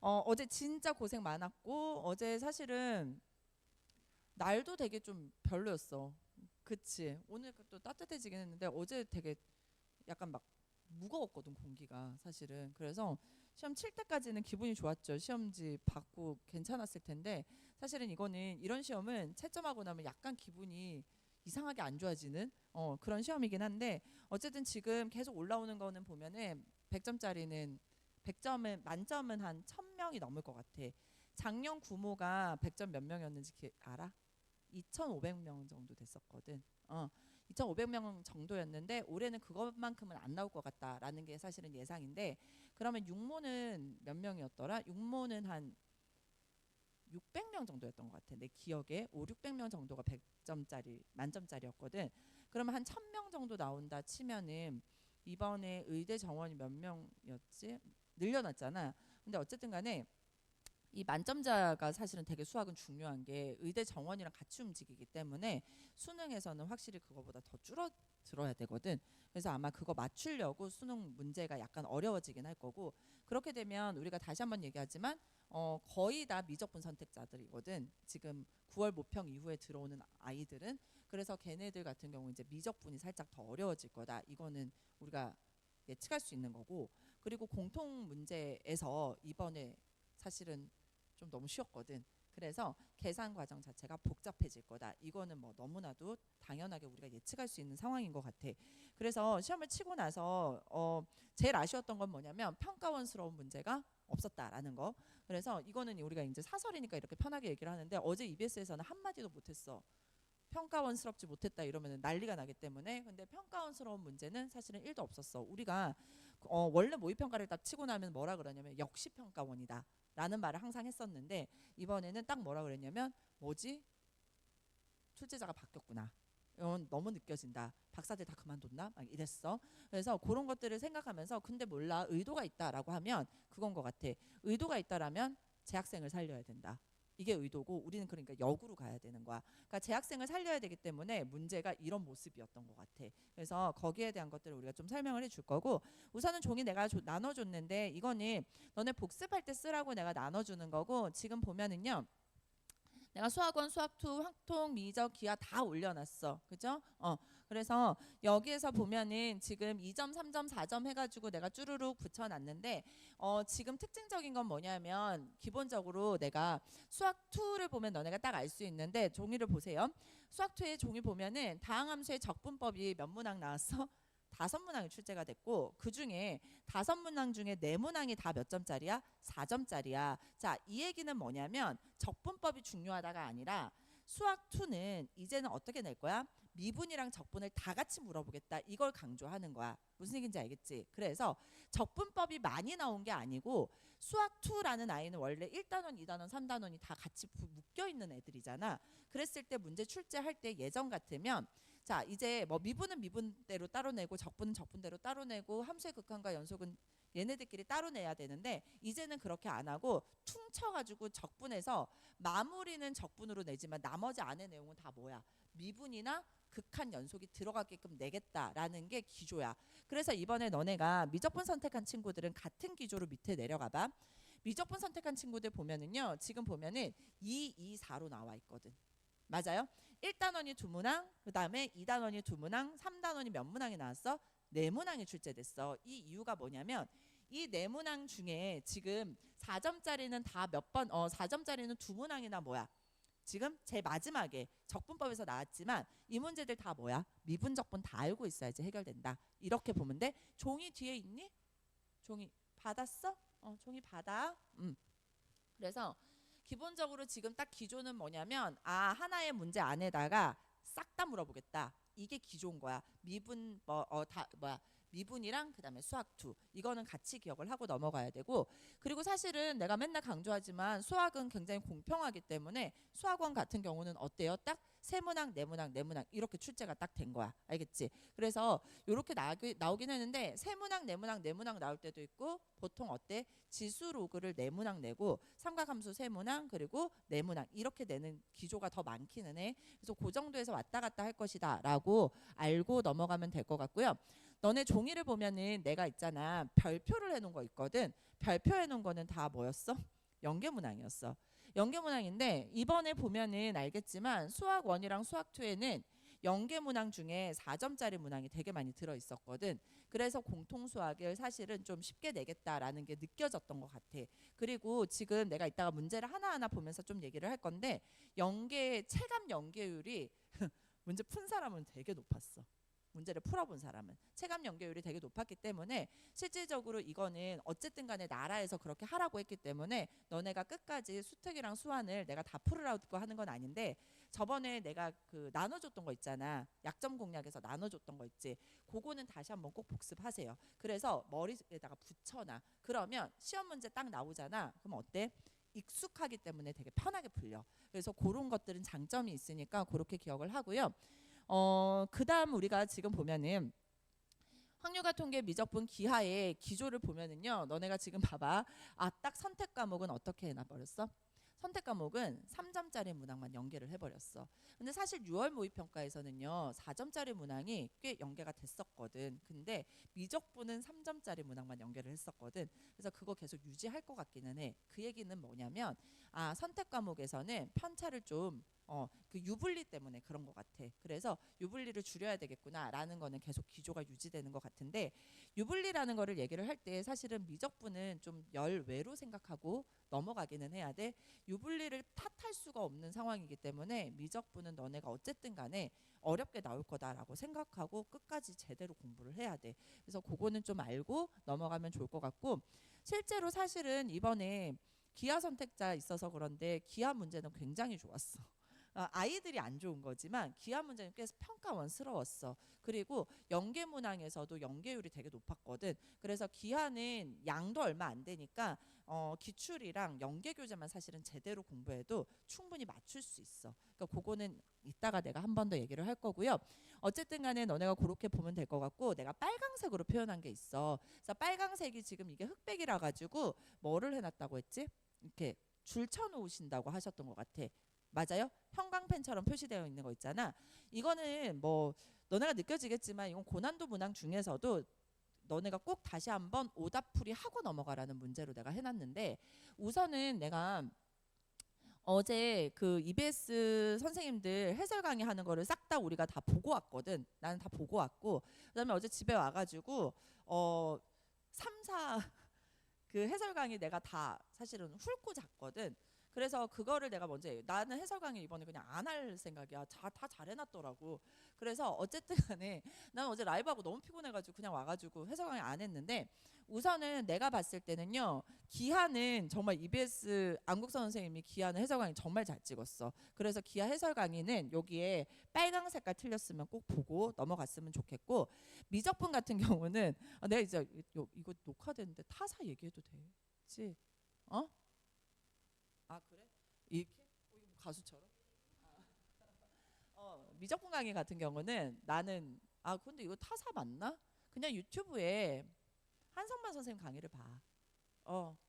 어제 진짜 고생 많았고 어제 사실은 날도 되게 좀 별로였어. 그치? 오늘 또 따뜻해지긴 했는데 어제 되게 약간 막 무거웠거든 공기가 사실은. 그래서 시험 칠 때까지는 기분이 좋았죠. 시험지 받고 괜찮았을 텐데 사실은 이거는 이런 시험은 채점하고 나면 약간 기분이 이상하게 안 좋아지는 그런 시험이긴 한데 어쨌든 지금 계속 올라오는 거는 보면은 100점짜리는 100점은 만점은 한 1000명이 넘을 것 같아. 작년 구모가 100점 몇 명이었는지 알아? 2,500명 정도 됐었거든. 2,500명 정도였는데 올해는 그것만큼은 안 나올 것 같다라는 게 사실은 예상인데 그러면 육모는 몇 명이었더라? 육모는 한 600명 정도였던 것 같아. 내 기억에 5, 600명 정도가 100점짜리 만점짜리였거든. 그러면 한 1000명 정도 나온다 치면은 이번에 의대 정원이 몇 명이었지? 늘려놨잖아. 근데 어쨌든 간에 이 만점자가 사실은 되게 수학은 중요한 게 의대 정원이랑 같이 움직이기 때문에 수능에서는 확실히 그거보다 더 줄어들어야 되거든. 그래서 아마 그거 맞추려고 수능 문제가 약간 어려워지긴 할 거고 그렇게 되면 우리가 다시 한번 얘기하지만 거의 다 미적분 선택자들이거든. 지금 9월 모평 이후에 들어오는 아이들은 그래서 걔네들 같은 경우 이제 미적분이 살짝 더 어려워질 거다. 이거는 우리가 예측할 수 있는 거고 그리고 공통 문제에서 이번에 사실은 좀 너무 쉬웠거든. 그래서 계산 과정 자체가 복잡해질 거다. 이거는 뭐 너무나도 당연하게 우리가 예측할 수 있는 상황인 것 같아. 그래서 시험을 치고 나서 제일 아쉬웠던 건 뭐냐면 평가원스러운 문제가 없었다라는 거. 그래서 이거는 우리가 이제 사설이니까 이렇게 편하게 얘기를 하는데 어제 EBS에서는 한마디도 못했어. 평가원스럽지 못했다 이러면 난리가 나기 때문에 근데 평가원스러운 문제는 사실은 1도 없었어. 우리가 원래 모의평가를 딱 치고 나면 뭐라 그러냐면 역시 평가원이다 라는 말을 항상 했었는데 이번에는 딱 뭐라 그랬냐면 뭐지? 출제자가 바뀌었구나. 너무 느껴진다. 박사들 다 그만뒀나? 막 이랬어. 그래서 그런 것들을 생각하면서 근데 몰라 의도가 있다라고 하면 그건 것 같아. 의도가 있다라면 재학생을 살려야 된다. 이게 의도고 우리는 그러니까 역으로 가야 되는 거야. 그러니까 재학생을 살려야 되기 때문에 문제가 이런 모습이었던 것 같아. 그래서 거기에 대한 것들을 우리가 좀 설명을 해줄 거고 우선은 종이 내가 나눠줬는데 이거는 너네 복습할 때 쓰라고 내가 나눠주는 거고 지금 보면은요. 내가 수학원, 수학2, 확통, 미적, 기하 다 올려놨어. 그죠? 그래서 여기에서 보면은 지금 2점, 3점, 4점 해가지고 내가 쭈루룩 붙여놨는데 지금 특징적인 건 뭐냐면 기본적으로 내가 수학2를 보면 너네가 딱 알 수 있는데 종이를 보세요. 수학2의 종이 보면은 다항함수의 적분법이 몇 문항 나왔어? 5문항이 출제가 됐고 그 중에 5문항 중에 4문항이 다 몇 점짜리야? 4점짜리야. 자, 이 얘기는 뭐냐면 적분법이 중요하다가 아니라 수학2는 이제는 어떻게 낼 거야? 미분이랑 적분을 다 같이 물어보겠다. 이걸 강조하는 거야. 무슨 얘기인지 알겠지? 그래서 적분법이 많이 나온 게 아니고 수학2라는 아이는 원래 1단원, 2단원, 3단원이 다 같이 묶여 있는 애들이잖아. 그랬을 때 문제 출제할 때 예전 같으면 자 이제 뭐 미분은 미분대로 따로 내고 적분은 적분대로 따로 내고 함수의 극한과 연속은 얘네들끼리 따로 내야 되는데 이제는 그렇게 안 하고 퉁쳐가지고 적분해서 마무리는 적분으로 내지만 나머지 안의 내용은 다 뭐야 미분이나 극한 연속이 들어가게끔 내겠다라는 게 기조야. 그래서 이번에 너네가 미적분 선택한 친구들은 같은 기조로 밑에 내려가봐. 미적분 선택한 친구들 보면은요 지금 보면은 2, 2, 4로 나와 있거든. 맞아요? 1단원이 2문항, 그 다음에 2단원이 2문항, 3단원이 몇 문항이 나왔어? 4문항이 출제됐어. 이 이유가 뭐냐면 이 4문항 중에 지금 4점짜리는 다 몇 번, 4점짜리는 2문항이나 뭐야? 지금 제일 마지막에 적분법에서 나왔지만 이 문제들 다 뭐야? 미분적분 다 알고 있어야지 해결된다. 이렇게 보면 돼. 종이 뒤에 있니? 종이 받았어? 종이 받아. 그래서 기본적으로 지금 딱 기조는 뭐냐면 하나의 문제 안에다가 싹 다 물어보겠다. 이게 기조인 거야. 미분 다 뭐야? 미분이랑 그다음에 수학2 이거는 같이 기억을 하고 넘어가야 되고 그리고 사실은 내가 맨날 강조하지만 수학은 굉장히 공평하기 때문에 수학원 같은 경우는 어때요? 딱 3문항, 4문항, 4문항 이렇게 출제가 딱 된 거야. 알겠지? 그래서 이렇게 나오긴 했는데 3문항, 4문항, 4문항 나올 때도 있고 보통 어때? 지수 로그를 4문항 내고 삼각함수 3문항 그리고 4문항 이렇게 내는 기조가 더 많기는 해. 그래서 그 정도에서 왔다 갔다 할 것이다 라고 알고 넘어가면 될 것 같고요. 너네 종이를 보면은 내가 있잖아. 별표를 해놓은 거 있거든. 별표 해놓은 거는 다 뭐였어? 연계문항이었어. 연계문항인데 이번에 보면은 알겠지만 수학 1이랑 수학 2에는 연계문항 중에 4점짜리 문항이 되게 많이 들어있었거든. 그래서 공통수학을 사실은 좀 쉽게 내겠다라는 게 느껴졌던 것 같아. 그리고 지금 내가 이따가 문제를 하나하나 보면서 좀 얘기를 할 건데 체감 연계율이 문제 푼 사람은 되게 높았어. 문제를 풀어본 사람은 체감 연계율이 되게 높았기 때문에 실질적으로 이거는 어쨌든 간에 나라에서 그렇게 하라고 했기 때문에 너네가 끝까지 수특이랑 수완을 내가 다 풀으라고 하는 건 아닌데 저번에 내가 그 나눠줬던 거 있잖아. 약점 공략에서 나눠줬던 거 있지. 그거는 다시 한번 꼭 복습하세요. 그래서 머리에다가 붙여놔. 그러면 시험 문제 딱 나오잖아. 그럼 어때? 익숙하기 때문에 되게 편하게 풀려. 그래서 그런 것들은 장점이 있으니까 그렇게 기억을 하고요. 그다음 우리가 지금 보면은 확률과 통계 미적분 기하의 기조를 보면은요. 너네가 지금 봐봐. 딱 선택 과목은 어떻게 해놔 버렸어? 선택 과목은 3점짜리 문항만 연계를 해버렸어. 근데 사실 6월 모의평가에서는요 4점짜리 문항이 꽤 연계가 됐었거든. 근데 미적분은 3점짜리 문항만 연계를 했었거든. 그래서 그거 계속 유지할 것 같기는 해. 그 얘기는 뭐냐면 선택 과목에서는 편차를 좀 그 유불리 때문에 그런 것 같아. 그래서 유불리를 줄여야 되겠구나라는 거는 계속 기조가 유지되는 것 같은데 유불리라는 거를 얘기를 할 때 사실은 미적분은 좀 열외로 생각하고 넘어가기는 해야 돼. 유불리를 탓할 수가 없는 상황이기 때문에 미적분은 너네가 어쨌든 간에 어렵게 나올 거다라고 생각하고 끝까지 제대로 공부를 해야 돼. 그래서 그거는 좀 알고 넘어가면 좋을 것 같고 실제로 사실은 이번에 기하 선택자 있어서 그런데 기하 문제는 굉장히 좋았어. 아이들이 안 좋은 거지만 기하 문제는 꽤 평가원스러웠어. 그리고 연계문항에서도 연계율이 되게 높았거든. 그래서 기하는 양도 얼마 안 되니까 기출이랑 연계교재만 사실은 제대로 공부해도 충분히 맞출 수 있어. 그러니까 그거는 이따가 내가 한 번 더 얘기를 할 거고요. 어쨌든 간에 너네가 그렇게 보면 될 것 같고 내가 빨강색으로 표현한 게 있어. 그래서 빨강색이 지금 이게 흑백이라 가지고 뭐를 해놨다고 했지? 이렇게 줄 쳐놓으신다고 하셨던 것 같아. 맞아요? 형광펜처럼 표시되어 있는 거 있잖아. 이거는 뭐 너네가 느껴지겠지만 이건 고난도 문항 중에서도 너네가 꼭 다시 한번 오답풀이 하고 넘어가라는 문제로 내가 해놨는데 우선은 내가 어제 그 EBS 선생님들 해설 강의 하는 거를 싹 다 우리가 다 보고 왔거든. 나는 다 보고 왔고 그다음에 어제 집에 와가지고 3, 4 그 해설 강의 내가 다 사실은 훑고 잤거든. 그래서 그거를 내가 먼저 나는 해설 강의 이번에 그냥 안 할 생각이야. 다 잘해놨더라고. 그래서 어쨌든 간에 난 어제 라이브하고 너무 피곤해가지고 그냥 와가지고 해설 강의 안 했는데 우선은 내가 봤을 때는요. 기하는 정말 EBS 안국선 선생님이 기하는 해설 강의 정말 잘 찍었어. 그래서 기하 해설 강의는 여기에 빨강 색깔 틀렸으면 꼭 보고 넘어갔으면 좋겠고 미적분 같은 경우는 내가 이제 이거 녹화되는데 타사 얘기해도 되지? 어? 그래? 이렇게? 이거 뭐 가수처럼? 미적분 강의 같은 경우는 나는 근데 이거 타사 맞나? 그냥 유튜브에 한성만 선생님 강의를 봐.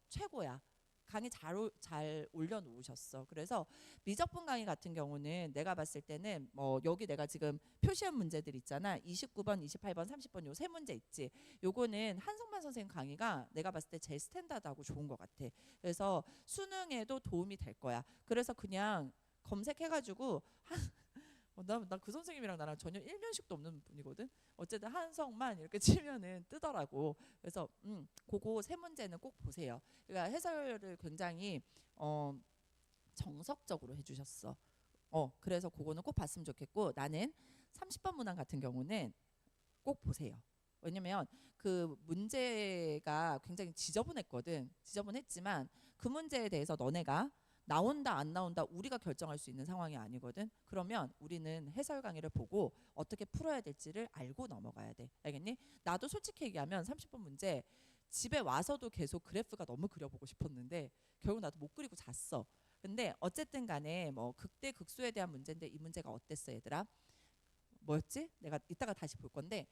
최고야. 강의 잘 올려놓으셨어. 그래서 미적분 강의 같은 경우는 내가 봤을 때는 뭐 여기 내가 지금 표시한 문제들 있잖아. 29번, 28번, 30번 요 세 문제 있지. 요거는 한성만 선생님 강의가 내가 봤을 때 제일 스탠다드하고 좋은 것 같아. 그래서 수능에도 도움이 될 거야. 그래서 그냥 검색해가지고 나 그 선생님이랑 나랑 전혀 1년씩도 없는 분이거든. 어쨌든 한성만 이렇게 치면은 뜨더라고. 그래서 그거 세 문제는 꼭 보세요. 그러니까 해설을 굉장히 정석적으로 해주셨어. 그래서 그거는 꼭 봤으면 좋겠고 나는 30번 문항 같은 경우는 꼭 보세요. 왜냐면 그 문제가 굉장히 지저분했거든. 지저분했지만 그 문제에 대해서 너네가 나온다 안 나온다 우리가 결정할 수 있는 상황이 아니거든. 그러면 우리는 해설 강의를 보고 어떻게 풀어야 될지를 알고 넘어가야 돼. 알겠니? 나도 솔직히 얘기하면 30번 문제 집에 와서도 계속 그래프가 너무 그려보고 싶었는데 결국 나도 못 그리고 잤어. 근데 어쨌든 간에 뭐 극대 극소에 대한 문제인데 이 문제가 어땠어 얘들아? 뭐였지? 내가 이따가 다시 볼 건데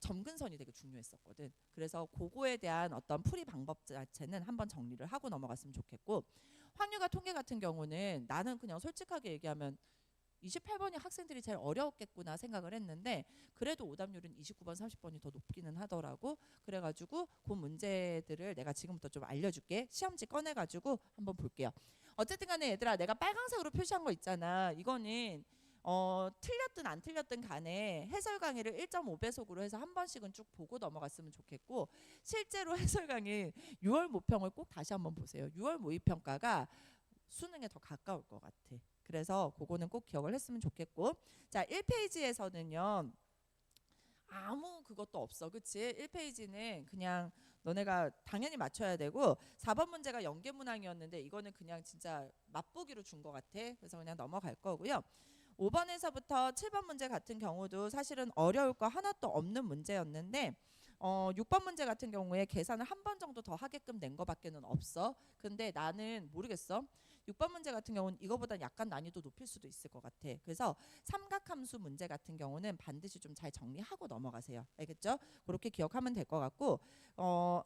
점근선이 되게 중요했었거든. 그래서 그거에 대한 어떤 풀이 방법 자체는 한번 정리를 하고 넘어갔으면 좋겠고 확률과 통계 같은 경우는 나는 그냥 솔직하게 얘기하면 28번이 학생들이 제일 어려웠겠구나 생각을 했는데 그래도 오답률은 29번, 30번이 더 높기는 하더라고. 그래가지고 그 문제들을 내가 지금부터 좀 알려줄게. 시험지 꺼내가지고 한번 볼게요. 어쨌든 간에 얘들아 내가 빨간색으로 표시한 거 있잖아. 이거는 틀렸든 안 틀렸든 간에 해설 강의를 1.5배속으로 해서 한 번씩은 쭉 보고 넘어갔으면 좋겠고 실제로 해설 강의 6월 모평을 꼭 다시 한번 보세요. 6월 모의평가가 수능에 더 가까울 것 같아. 그래서 그거는 꼭 기억을 했으면 좋겠고 자 1페이지에서는요 아무 그것도 없어. 그치? 1페이지는 그냥 너네가 당연히 맞춰야 되고 4번 문제가 연계문항이었는데 이거는 그냥 진짜 맛보기로 준 것 같아. 그래서 그냥 넘어갈 거고요. 5번에서부터 7번 문제 같은 경우도 사실은 어려울 거 하나도 없는 문제였는데 6번 문제 같은 경우에 계산을 한 번 정도 더 하게끔 낸 거밖에는 없어. 근데 나는 모르겠어. 6번 문제 같은 경우는 이거보다 약간 난이도 높일 수도 있을 것 같아. 그래서 삼각함수 문제 같은 경우는 반드시 좀 잘 정리하고 넘어가세요. 알겠죠? 그렇게 기억하면 될 것 같고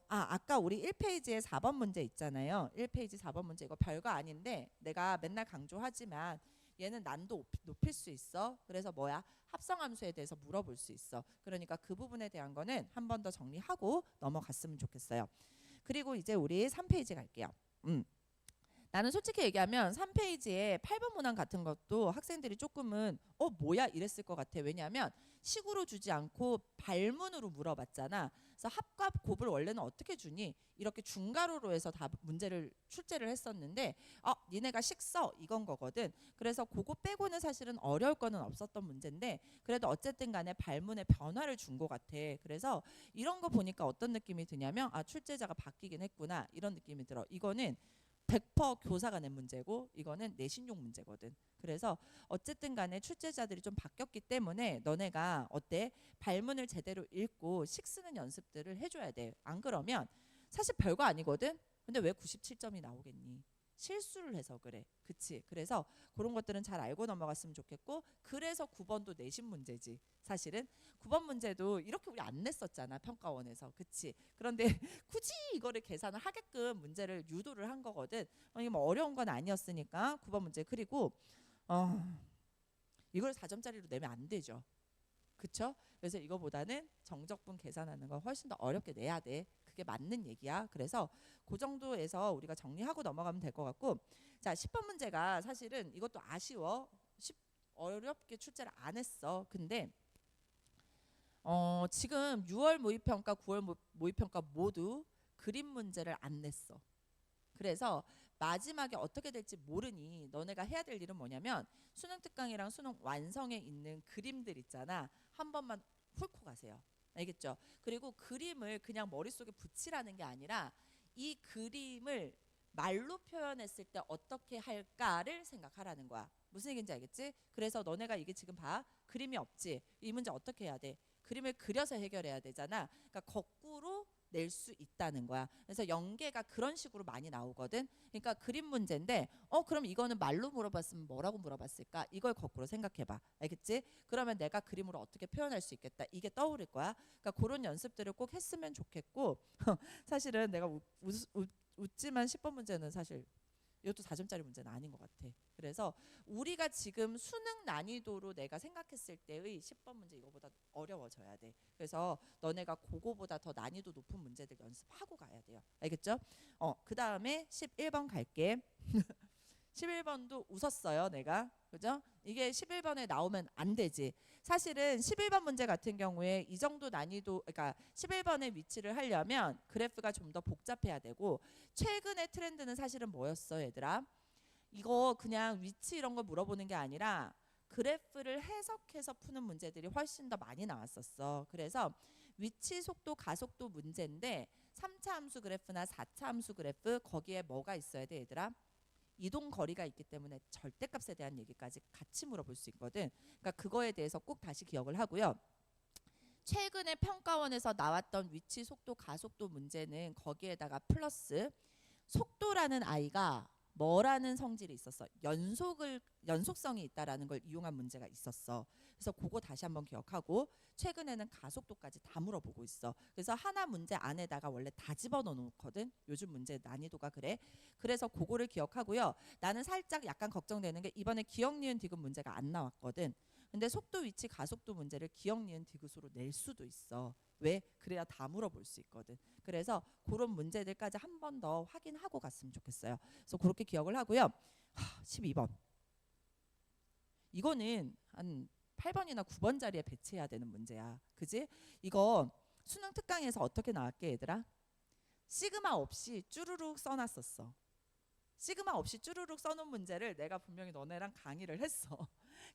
아까 우리 1페이지에 4번 문제 있잖아요. 1페이지 4번 문제 이거 별거 아닌데 내가 맨날 강조하지만 얘는 난도 높일 수 있어. 그래서 뭐야? 합성함수에 대해서 물어볼 수 있어. 그러니까 그 부분에 대한 거는 한 번 더 정리하고 넘어갔으면 좋겠어요. 그리고 이제 우리 3페이지 갈게요. 나는 솔직히 얘기하면 3페이지에 8번 문항 같은 것도 학생들이 조금은 뭐야 이랬을 것 같아. 왜냐하면 식으로 주지 않고 발문으로 물어봤잖아. 그래서 합과 곱을 원래는 어떻게 주니? 이렇게 중괄호로 해서 다 문제를 출제를 했었는데 니네가 식 써 이건 거거든. 그래서 그거 빼고는 사실은 어려울 거는 없었던 문제인데 그래도 어쨌든 간에 발문의 변화를 준 것 같아. 그래서 이런 거 보니까 어떤 느낌이 드냐면 출제자가 바뀌긴 했구나 이런 느낌이 들어. 이거는 100% 교사가 낸 문제고 이거는 내신용 문제거든. 그래서 어쨌든 간에 출제자들이 좀 바뀌었기 때문에 너네가 어때? 발문을 제대로 읽고 식 쓰는 연습들을 해줘야 돼. 안 그러면 사실 별거 아니거든. 근데 왜 97점이 나오겠니? 실수를 해서 그래. 그치? 그래서 그런 것들은 잘 알고 넘어갔으면 좋겠고 그래서 9번도 내신 문제지. 사실은 9번 문제도 이렇게 우리 안 냈었잖아. 평가원에서. 그치? 그런데 굳이 이거를 계산을 하게끔 문제를 유도를 한 거거든. 이게 뭐 어려운 건 아니었으니까 9번 문제. 그리고 이걸 4점짜리로 내면 안 되죠. 그쵸? 그래서 이거보다는 정적분 계산하는 거 훨씬 더 어렵게 내야 돼. 그게 맞는 얘기야. 그래서 그 정도에서 우리가 정리하고 넘어가면 될 것 같고 자 10번 문제가 사실은 이것도 아쉬워. 어렵게 출제를 안 했어. 근데 지금 6월 모의평가 9월 모의평가 모두 그림 문제를 안 냈어. 그래서 마지막에 어떻게 될지 모르니 너네가 해야 될 일은 뭐냐면 수능 특강이랑 수능 완성에 있는 그림들 있잖아. 한 번만 훑고 가세요. 알겠죠? 그리고 그림을 그냥 머릿속에 붙이라는 게 아니라 이 그림을 말로 표현했을 때 어떻게 할까를 생각하라는 거야. 무슨 얘기인지 알겠지? 그래서 너네가 이게 지금 봐. 그림이 없지? 이 문제 어떻게 해야 돼? 그림을 그려서 해결해야 되잖아. 그러니까 거꾸로 낼 수 있다는 거야. 그래서 연계가 그런 식으로 많이 나오거든. 그러니까 그림 문제인데 그럼 이거는 말로 물어봤으면 뭐라고 물어봤을까? 이걸 거꾸로 생각해봐. 알겠지? 그러면 내가 그림으로 어떻게 표현할 수 있겠다. 이게 떠오를 거야. 그러니까 그런 연습들을 꼭 했으면 좋겠고 사실은 내가 웃지만 10번 문제는 사실 이것도 4점짜리 문제는 아닌 것 같아. 그래서 우리가 지금 수능 난이도로 내가 생각했을 때의 10번 문제 이거보다 어려워져야 돼. 그래서 너네가 그거보다 더 난이도 높은 문제들 연습하고 가야 돼요. 알겠죠? 그 다음에 11번 갈게. 11번도 웃었어요 내가. 그죠? 이게 11번에 나오면 안 되지. 사실은 11번 문제 같은 경우에 이 정도 난이도 그러니까 11번의 위치를 하려면 그래프가 좀 더 복잡해야 되고 최근의 트렌드는 사실은 뭐였어 얘들아? 이거 그냥 위치 이런 거 물어보는 게 아니라 그래프를 해석해서 푸는 문제들이 훨씬 더 많이 나왔었어. 그래서 위치 속도 가속도 문제인데 3차 함수 그래프나 4차 함수 그래프 거기에 뭐가 있어야 돼 얘들아? 이동 거리가 있기 때문에 절대값에 대한 얘기까지 같이 물어볼 수 있거든. 그러니까 그거에 대해서 꼭 다시 기억을 하고요. 최근에 평가원에서 나왔던 위치 속도 가속도 문제는 거기에다가 플러스 속도라는 아이가 뭐라는 성질이 있었어? 연속성이 있다라는 걸 이용한 문제가 있었어. 그래서 그거 다시 한번 기억하고 최근에는 가속도까지 다 물어보고 있어. 그래서 하나 문제 안에다가 원래 다 집어넣어 놓거든. 요즘 문제 난이도가 그래. 그래서 그거를 기억하고요. 나는 살짝 약간 걱정되는 게 이번에 기억 니은 디귿 문제가 안 나왔거든. 근데 속도 위치 가속도 문제를 기억 니은 디귿으로 낼 수도 있어. 왜? 그래야 다 물어볼 수 있거든. 그래서 그런 문제들까지 한 번 더 확인하고 갔으면 좋겠어요. 그래서 그렇게 기억을 하고요. 12번. 이거는 한 8번이나 9번 자리에 배치해야 되는 문제야. 그지? 이거 수능 특강에서 어떻게 나왔게 얘들아? 시그마 없이 쭈루룩 써놨었어. 시그마 없이 쭈루룩 써놓은 문제를 내가 분명히 너네랑 강의를 했어.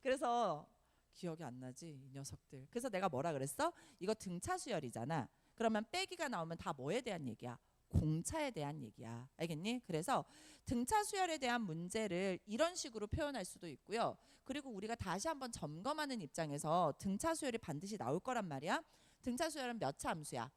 그래서 기억이 안 나지 이 녀석들. 그래서 내가 뭐라 그랬어? 이거 등차 수열이잖아. 그러면 빼기가 나오면 다 뭐에 대한 얘기야? 공차에 대한 얘기야. 알겠니? 그래서 등차 수열에 대한 문제를 이런 식으로 표현할 수도 있고요. 그리고 우리가 다시 한번 점검하는 입장에서 등차 수열이 반드시 나올 거란 말이야. 등차 수열은 몇 차 함수야?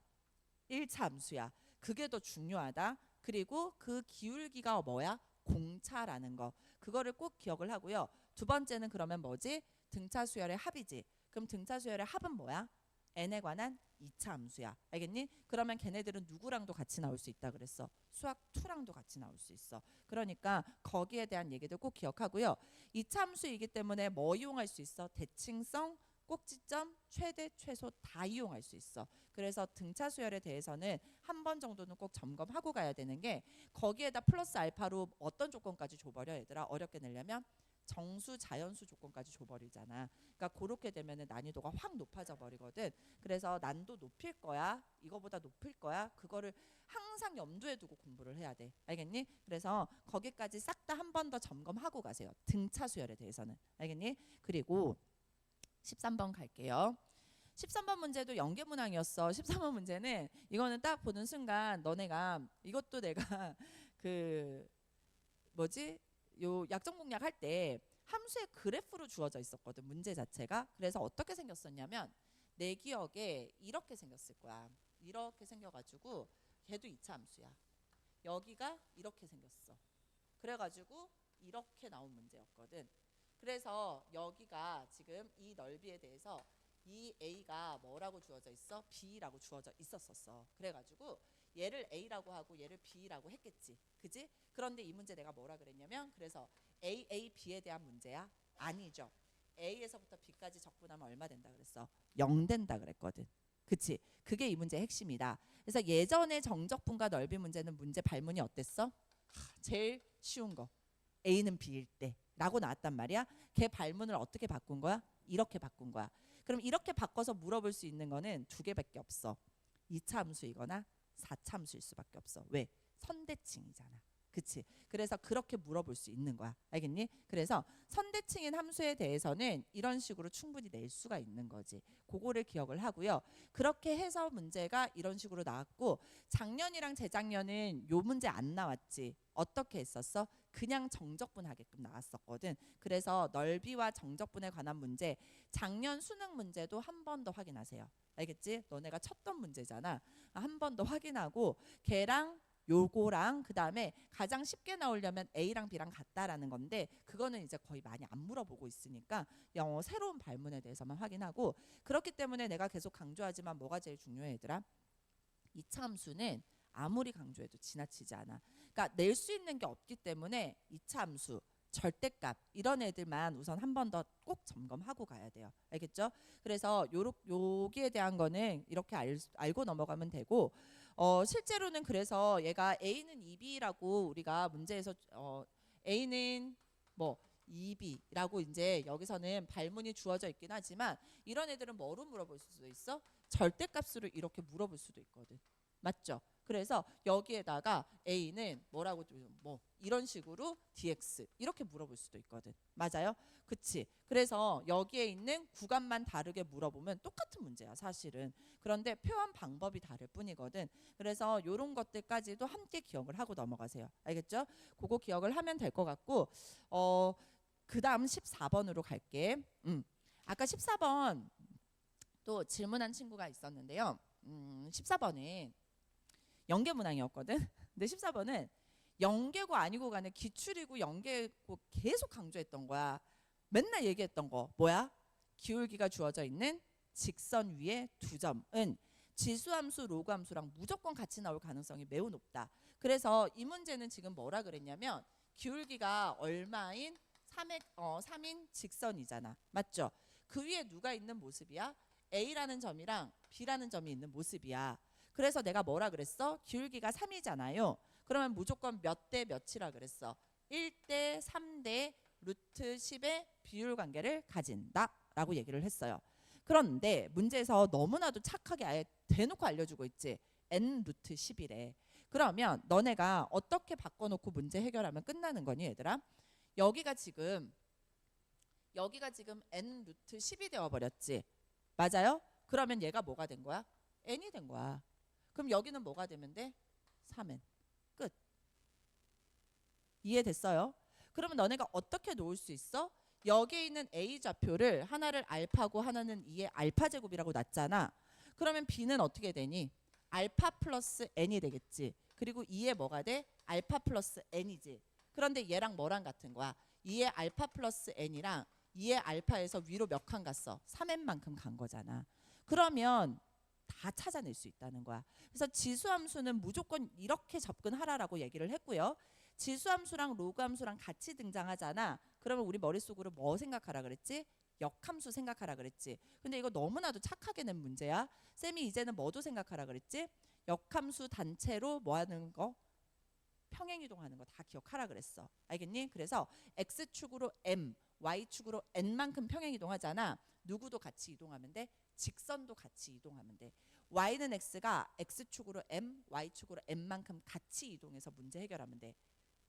1차 함수야. 그게 더 중요하다. 그리고 그 기울기가 뭐야? 공차라는 거. 그거를 꼭 기억을 하고요. 두 번째는 그러면 뭐지? 등차 수열의 합이지. 그럼 등차 수열의 합은 뭐야? n에 관한 2차 함수야. 알겠니? 그러면 걔네들은 누구랑도 같이 나올 수 있다 그랬어. 수학 2랑도 같이 나올 수 있어. 그러니까 거기에 대한 얘기도 꼭 기억하고요. 2차 함수이기 때문에 뭐 이용할 수 있어? 대칭성, 꼭지점, 최대, 최소 다 이용할 수 있어. 그래서 등차 수열에 대해서는 한 번 정도는 꼭 점검하고 가야 되는 게 거기에다 플러스 알파로 어떤 조건까지 줘버려 얘들아. 어렵게 내려면 정수, 자연수 조건까지 줘버리잖아. 그러니까 그렇게 되면 난이도가 확 높아져 버리거든. 그래서 난도 높일 거야. 이거보다 높일 거야. 그거를 항상 염두에 두고 공부를 해야 돼. 알겠니? 그래서 거기까지 싹 다 한 번 더 점검하고 가세요. 등차 수열에 대해서는. 알겠니? 그리고 13번 갈게요. 13번 문제도 연계문항이었어. 13번 문제는 이거는 딱 보는 순간 너네가 이것도 내가 그 뭐지? 요 약정 공략 할 때 함수의 그래프로 주어져 있었거든. 문제 자체가. 그래서 어떻게 생겼었냐면 내 기억에 이렇게 생겼을 거야. 이렇게 생겨가지고 걔도 2차 함수야. 여기가 이렇게 생겼어. 그래가지고 이렇게 나온 문제였거든. 그래서 여기가 지금 이 넓이에 대해서 이 A가 뭐라고 주어져 있어? B라고 주어져 있었었어. 그래가지고 얘를 A라고 하고 얘를 B라고 했겠지. 그지? 그런데 이 문제 내가 뭐라 그랬냐면 그래서 A, B에 대한 문제야? 아니죠. A에서부터 B까지 적분하면 얼마 된다 그랬어? 0 된다 그랬거든. 그치? 그게 이 문제의 핵심이다. 그래서 예전에 정적분과 넓이 문제는 문제 발문이 어땠어? 제일 쉬운 거. A는 B일 때 라고 나왔단 말이야. 걔 발문을 어떻게 바꾼 거야? 이렇게 바꾼 거야. 그럼 이렇게 바꿔서 물어볼 수 있는 거는 두 개밖에 없어. 2차 함수이거나 4차 함수일 수밖에 없어. 왜? 선대칭이잖아. 그치? 그래서 그렇게 물어볼 수 있는 거야. 알겠니? 그래서 선대칭인 함수에 대해서는 이런 식으로 충분히 낼 수가 있는 거지. 그거를 기억을 하고요. 그렇게 해서 문제가 이런 식으로 나왔고 작년이랑 재작년은 요 문제 안 나왔지. 어떻게 했었어? 그냥 정적분 하게끔 나왔었거든. 그래서 넓이와 정적분에 관한 문제 작년 수능 문제도 한 번 더 확인하세요. 알겠지? 너네가 쳤던 문제잖아. 한 번 더 확인하고 걔랑 요거랑 그 다음에 가장 쉽게 나오려면 A랑 B랑 같다라는 건데 그거는 이제 거의 많이 안 물어보고 있으니까 영어 새로운 발문에 대해서만 확인하고 그렇기 때문에 내가 계속 강조하지만 뭐가 제일 중요해 얘들아? 2차 함수는 아무리 강조해도 지나치지 않아. 그러니까 낼 수 있는 게 없기 때문에 2차 함수 절대값 이런 애들만 우선 한 번 더 꼭 점검하고 가야 돼요. 알겠죠? 그래서 여기에 대한 거는 이렇게 알고 넘어가면 되고 실제로는 그래서 얘가 A는 2B라고 우리가 문제에서 A는 뭐 2B라고 이제 여기서는 발문이 주어져 있긴 하지만 이런 애들은 뭐로 물어볼 수도 있어? 절대값으로 이렇게 물어볼 수도 있거든. 맞죠? 그래서 여기에다가 A는 뭐라고 뭐 이런 식으로 dx 이렇게 물어볼 수도 있거든. 맞아요? 그치? 그래서 여기에 있는 구간만 다르게 물어보면 똑같은 문제야 사실은. 그런데 표현 방법이 다를 뿐이거든. 그래서 이런 것들까지도 함께 기억을 하고 넘어가세요. 알겠죠? 그거 기억을 하면 될 것 같고 그 다음 14번으로 갈게. 아까 14번 또 질문한 친구가 있었는데요. 14번은 연계문항이었거든. 근데 14번은 연계고 아니고 간에 기출이고 연계고 계속 강조했던 거야. 맨날 얘기했던 거 뭐야? 기울기가 주어져 있는 직선 위에 두 점은 지수함수, 로그함수랑 무조건 같이 나올 가능성이 매우 높다. 그래서 이 문제는 지금 뭐라 그랬냐면 기울기가 얼마인 3인 직선이잖아. 맞죠? 그 위에 누가 있는 모습이야? A라는 점이랑 B라는 점이 있는 모습이야. 그래서 내가 뭐라 그랬어? 기울기가 3이잖아요. 그러면 무조건 몇 대 몇이라 그랬어? 1대 3대 루트 10의 비율 관계를 가진다 라고 얘기를 했어요. 그런데 문제에서 너무나도 착하게 아예 대놓고 알려주고 있지. n 루트 10이래. 그러면 너네가 어떻게 바꿔놓고 문제 해결하면 끝나는 거니 얘들아? 여기가 지금 n 루트 10이 되어버렸지. 맞아요? 그러면 얘가 뭐가 된 거야? n이 된 거야. 그럼 여기는 뭐가 되면 돼? 3n. 끝. 이해됐어요? 그러면 너네가 어떻게 놓을 수 있어? 여기에 있는 A 좌표를 하나를 알파고 하나는 2의 알파 제곱이라고 놨잖아. 그러면 B는 어떻게 되니? 알파 플러스 n이 되겠지. 그리고 2의 뭐가 돼? 알파 플러스 n이지. 그런데 얘랑 뭐랑 같은 거야? 2의 알파 플러스 n이랑 2의 알파에서 위로 몇 칸 갔어? 3n만큼 간 거잖아. 그러면 다 찾아낼 수 있다는 거야. 그래서 지수함수는 무조건 이렇게 접근하라라고 얘기를 했고요. 지수함수랑 로그함수랑 같이 등장하잖아. 그러면 우리 머릿속으로 뭐 생각하라 그랬지? 역함수 생각하라 그랬지. 근데 이거 너무나도 착하게 낸 문제야. 쌤이 이제는 뭐도 생각하라 그랬지? 역함수 단체로 뭐 하는 거? 평행이동하는 거 다 기억하라 그랬어. 알겠니? 그래서 x축으로 m, y축으로 n만큼 평행이동하잖아. 누구도 같이 이동하면 돼? 직선도 같이 이동하면 돼. y는 x가 x축으로 m, y축으로 n만큼 같이 이동해서 문제 해결하면 돼.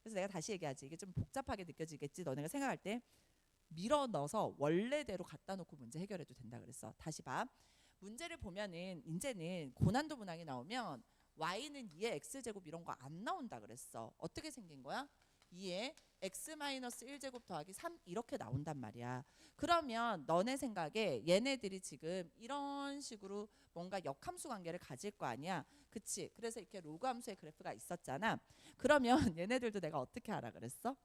그래서 내가 다시 얘기하지. 이게 좀 복잡하게 느껴지겠지. 너네가 생각할 때 밀어 넣어서 원래대로 갖다 놓고 문제 해결해도 된다 그랬어. 다시 봐. 문제를 보면은 이제는 고난도 문항이 나오면 y는 2의 x제곱 이런 거 안 나온다 그랬어. 어떻게 생긴 거야? 2의 x-1제곱 더하기 3 이렇게 나온단 말이야. 그러면 너네 생각에 얘네들이 지금 이런 식으로 뭔가 역함수 관계를 가질 거 아니야. 그치? 그래서 이렇게 로그 함수의 그래프가 있었잖아. 그러면 얘네들도 내가 어떻게 하라 그랬어?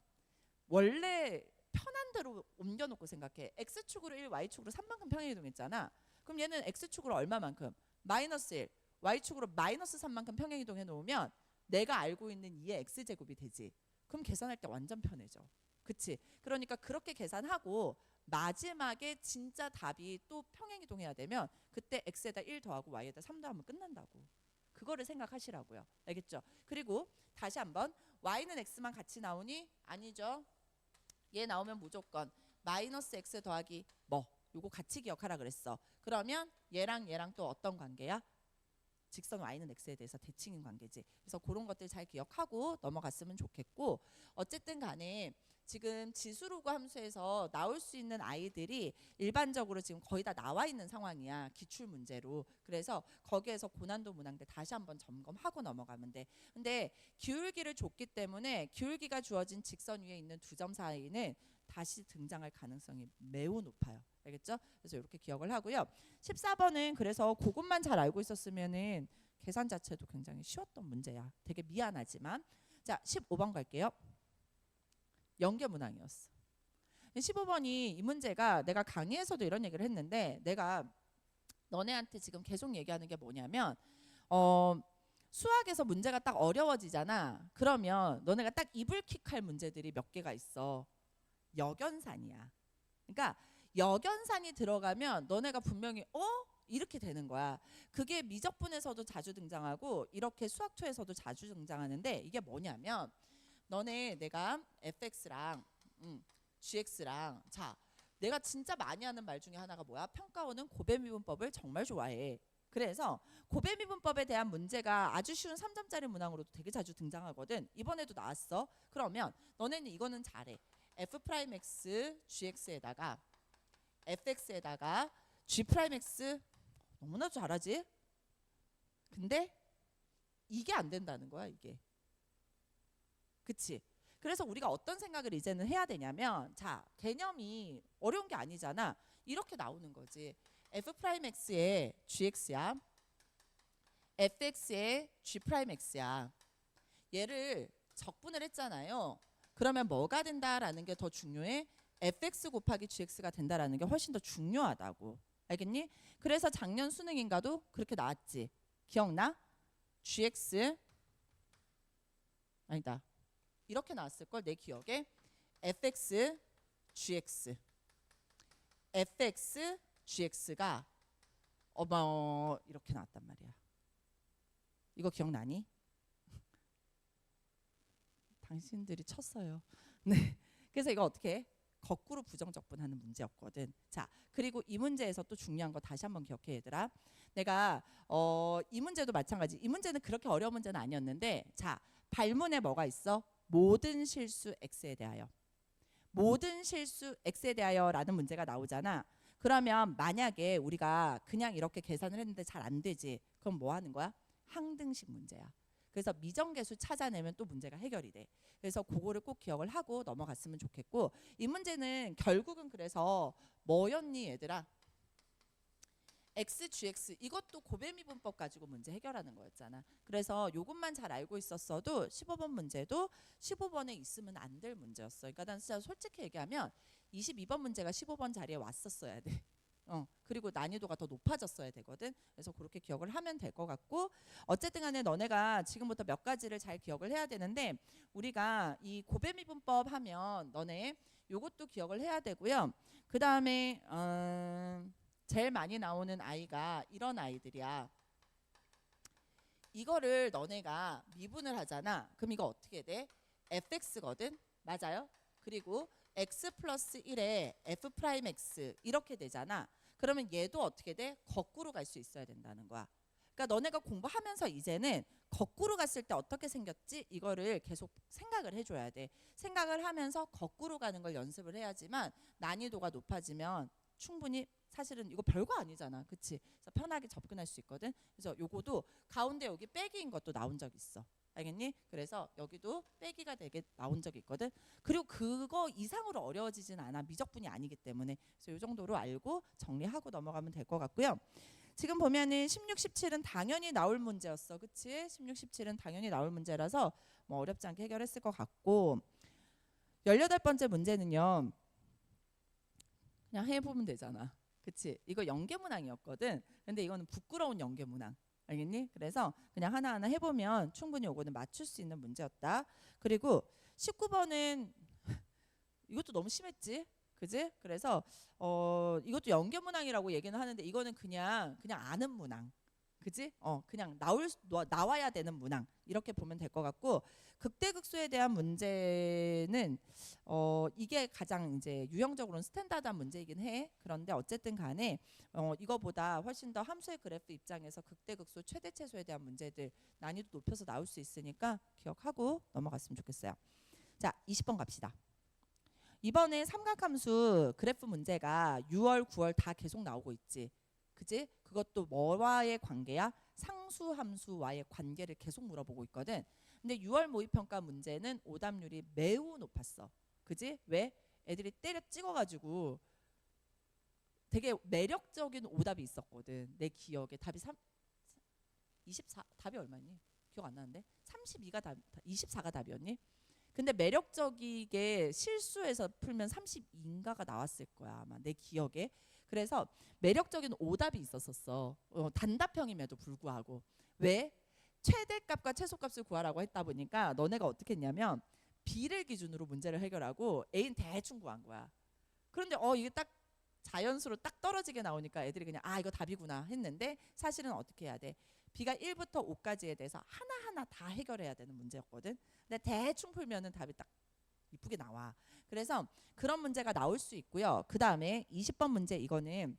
원래 편한 대로 옮겨놓고 생각해. x축으로 1, y축으로 3만큼 평행이동했잖아. 그럼 얘는 x축으로 얼마만큼? 마이너스 1, y축으로 마이너스 3만큼 평행이동해 놓으면 내가 알고 있는 2의 x제곱이 되지. 그럼 계산할 때 완전 편해져. 그치? 그러니까 그렇게 계산하고 마지막에 진짜 답이 또 평행이동해야 되면 그때 x에다 1 더하고 y에다 3 더하면 끝난다고. 그거를 생각하시라고요. 알겠죠? 그리고 다시 한번 y는 x만 같이 나오니? 아니죠. 얘 나오면 무조건 마이너스 x 더하기 뭐 요거 같이 기억하라 그랬어. 그러면 얘랑 또 어떤 관계야? 직선 y는 x에 대해서 대칭인 관계지. 그래서 그런 것들 잘 기억하고 넘어갔으면 좋겠고, 어쨌든 간에 지금 지수로그 함수에서 나올 수 있는 아이들이 일반적으로 지금 거의 다 나와 있는 상황이야. 기출 문제로. 그래서 거기에서 고난도 문항들 다시 한번 점검하고 넘어가면 돼. 근데 기울기를 줬기 때문에 기울기가 주어진 직선 위에 있는 두 점 사이는 다시 등장할 가능성이 매우 높아요. 알겠죠? 그래서 이렇게 기억을 하고요. 14번은 그래서 그것만 잘 알고 있었으면은 계산 자체도 굉장히 쉬웠던 문제야. 되게 미안하지만. 자, 15번 갈게요. 연계 문항이었어. 15번이 이 문제가 내가 강의에서도 이런 얘기를 했는데 내가 너네한테 지금 계속 얘기하는 게 뭐냐면 수학에서 문제가 딱 어려워지잖아. 그러면 너네가 딱 이불킥할 문제들이 몇 개가 있어. 역연산이야. 그러니까 역연산이 들어가면 너네가 분명히 이렇게 되는 거야. 그게 미적분에서도 자주 등장하고 이렇게 수학2에서도 자주 등장하는데 이게 뭐냐면 너네 내가 fx랑 gx랑 자 내가 진짜 많이 하는 말 중에 하나가 뭐야? 평가원은 고배미분법을 정말 좋아해. 그래서 고배미분법에 대한 문제가 아주 쉬운 3점짜리 문항으로도 되게 자주 등장하거든. 이번에도 나왔어. 그러면 너네는 이거는 잘해. f'x gx에다가 fx에다가 g'x 너무나 잘하지? 근데 이게 안 된다는 거야 이게. 그치? 그래서 우리가 어떤 생각을 이제는 해야 되냐면 자 개념이 어려운 게 아니잖아. 이렇게 나오는 거지. f'x의 gx야. fx의 g'x야. 얘를 적분을 했잖아요. 그러면 뭐가 된다라는 게 더 중요해? fx 곱하기 gx가 된다라는 게 훨씬 더 중요하다고. 알겠니? 그래서 작년 수능인가도 그렇게 나왔지. 기억나? gx 아니다. 이렇게 나왔을걸 내 기억에. fx gx fx gx가 어머 이렇게 나왔단 말이야. 이거 기억나니? 당신들이 쳤어요. 네. 그래서 이거 어떻게 해? 거꾸로 부정적분하는 문제였거든. 자, 그리고 이 문제에서 또 중요한 거 다시 한번 기억해 얘들아. 내가 이 문제도 마찬가지. 이 문제는 그렇게 어려운 문제는 아니었는데, 자, 발문에 뭐가 있어? 모든 실수 x에 대하여. 모든 실수 x에 대하여라는 문제가 나오잖아. 그러면 만약에 우리가 그냥 이렇게 계산을 했는데 잘 안 되지. 그럼 뭐 하는 거야? 항등식 문제야. 그래서 미정계수 찾아내면 또 문제가 해결이 돼. 그래서 그거를 꼭 기억을 하고 넘어갔으면 좋겠고, 이 문제는 결국은 그래서 뭐였니 얘들아? x, gx 이것도 고배미분법 가지고 문제 해결하는 거였잖아. 그래서 요것만 잘 알고 있었어도 15번 문제도 15번에 있으면 안 될 문제였어. 그러니까 난 진짜 솔직히 얘기하면 22번 문제가 15번 자리에 왔었어야 돼. 그리고 난이도가 더 높아졌어야 되거든. 그래서 그렇게 기억을 하면 될 것 같고, 어쨌든 간에 너네가 지금부터 몇 가지를 잘 기억을 해야 되는데, 우리가 이 고배미분법 하면 너네 요것도 기억을 해야 되고요. 그 다음에 제일 많이 나오는 아이가 이런 아이들이야. 이거를 너네가 미분을 하잖아. 그럼 이거 어떻게 돼? fx거든. 맞아요? 그리고 x 플러스 1에 f 프라임 x 이렇게 되잖아. 그러면 얘도 어떻게 돼? 거꾸로 갈 수 있어야 된다는 거야. 그러니까 너네가 공부하면서 이제는 거꾸로 갔을 때 어떻게 생겼지? 이거를 계속 생각을 해줘야 돼. 생각을 하면서 거꾸로 가는 걸 연습을 해야지만 난이도가 높아지면 충분히, 사실은 이거 별거 아니잖아. 그치? 그래서 편하게 접근할 수 있거든. 그래서 요거도 가운데 여기 빼기인 것도 나온 적 있어. 알겠니? 그래서 여기도 빼기가 되게 나온 적이 있거든. 그리고 그거 이상으로 어려워지진 않아. 미적분이 아니기 때문에. 그래서 이 정도로 알고 정리하고 넘어가면 될 것 같고요. 지금 보면은 16, 17은 당연히 나올 문제였어. 그치? 16, 17은 당연히 나올 문제라서 뭐 어렵지 않게 해결했을 것 같고, 18번째 문제는요. 그냥 해보면 되잖아. 그치? 이거 연계문항이었거든. 근데 이거는 부끄러운 연계문항. 알겠니? 그래서 그냥 하나하나 해보면 충분히 요거는 맞출 수 있는 문제였다. 그리고 19번은 이것도 너무 심했지? 그지? 그래서 이것도 연계문항이라고 얘기는 하는데 이거는 그냥 아는 문항. 그지? 그냥 나와야 되는 문항. 이렇게 보면 될 것 같고, 극대극소에 대한 문제는 이게 가장 이제 유형적으로는 스탠다드한 문제이긴 해. 그런데 어쨌든 간에 이거보다 훨씬 더 함수의 그래프 입장에서 극대극소 최대최소에 대한 문제들 난이도 높여서 나올 수 있으니까 기억하고 넘어갔으면 좋겠어요. 자, 20번 갑시다. 이번에 삼각함수 그래프 문제가 6월, 9월 다 계속 나오고 있지. 그지? 그것도 뭐와의 관계야? 상수함수와의 관계를 계속 물어보고 있거든. 근데 6월 모의평가 문제는 오답률이 매우 높았어. 그지? 왜? 애들이 때려 찍어가지고 되게 매력적인 오답이 있었거든. 내 기억에 답이 24 답이 얼마니? 기억 안 나는데 32가 답, 24가 답이었니? 근데 매력적이게 실수해서 풀면 32인가가 나왔을 거야 아마 내 기억에. 그래서 매력적인 오답이 있었었어. 단답형임에도 불구하고. 왜? 최대값과 최소값을 구하라고 했다 보니까 너네가 어떻게 했냐면 B를 기준으로 문제를 해결하고 A는 대충 구한 거야. 그런데 이게 딱 자연수로 딱 떨어지게 나오니까 애들이 그냥 이거 답이구나 했는데, 사실은 어떻게 해야 돼? B가 1부터 5까지에 대해서 하나하나 다 해결해야 되는 문제였거든. 근데 대충 풀면은 답이 딱 이쁘게 나와. 그래서 그런 문제가 나올 수 있고요. 그 다음에 20번 문제, 이거는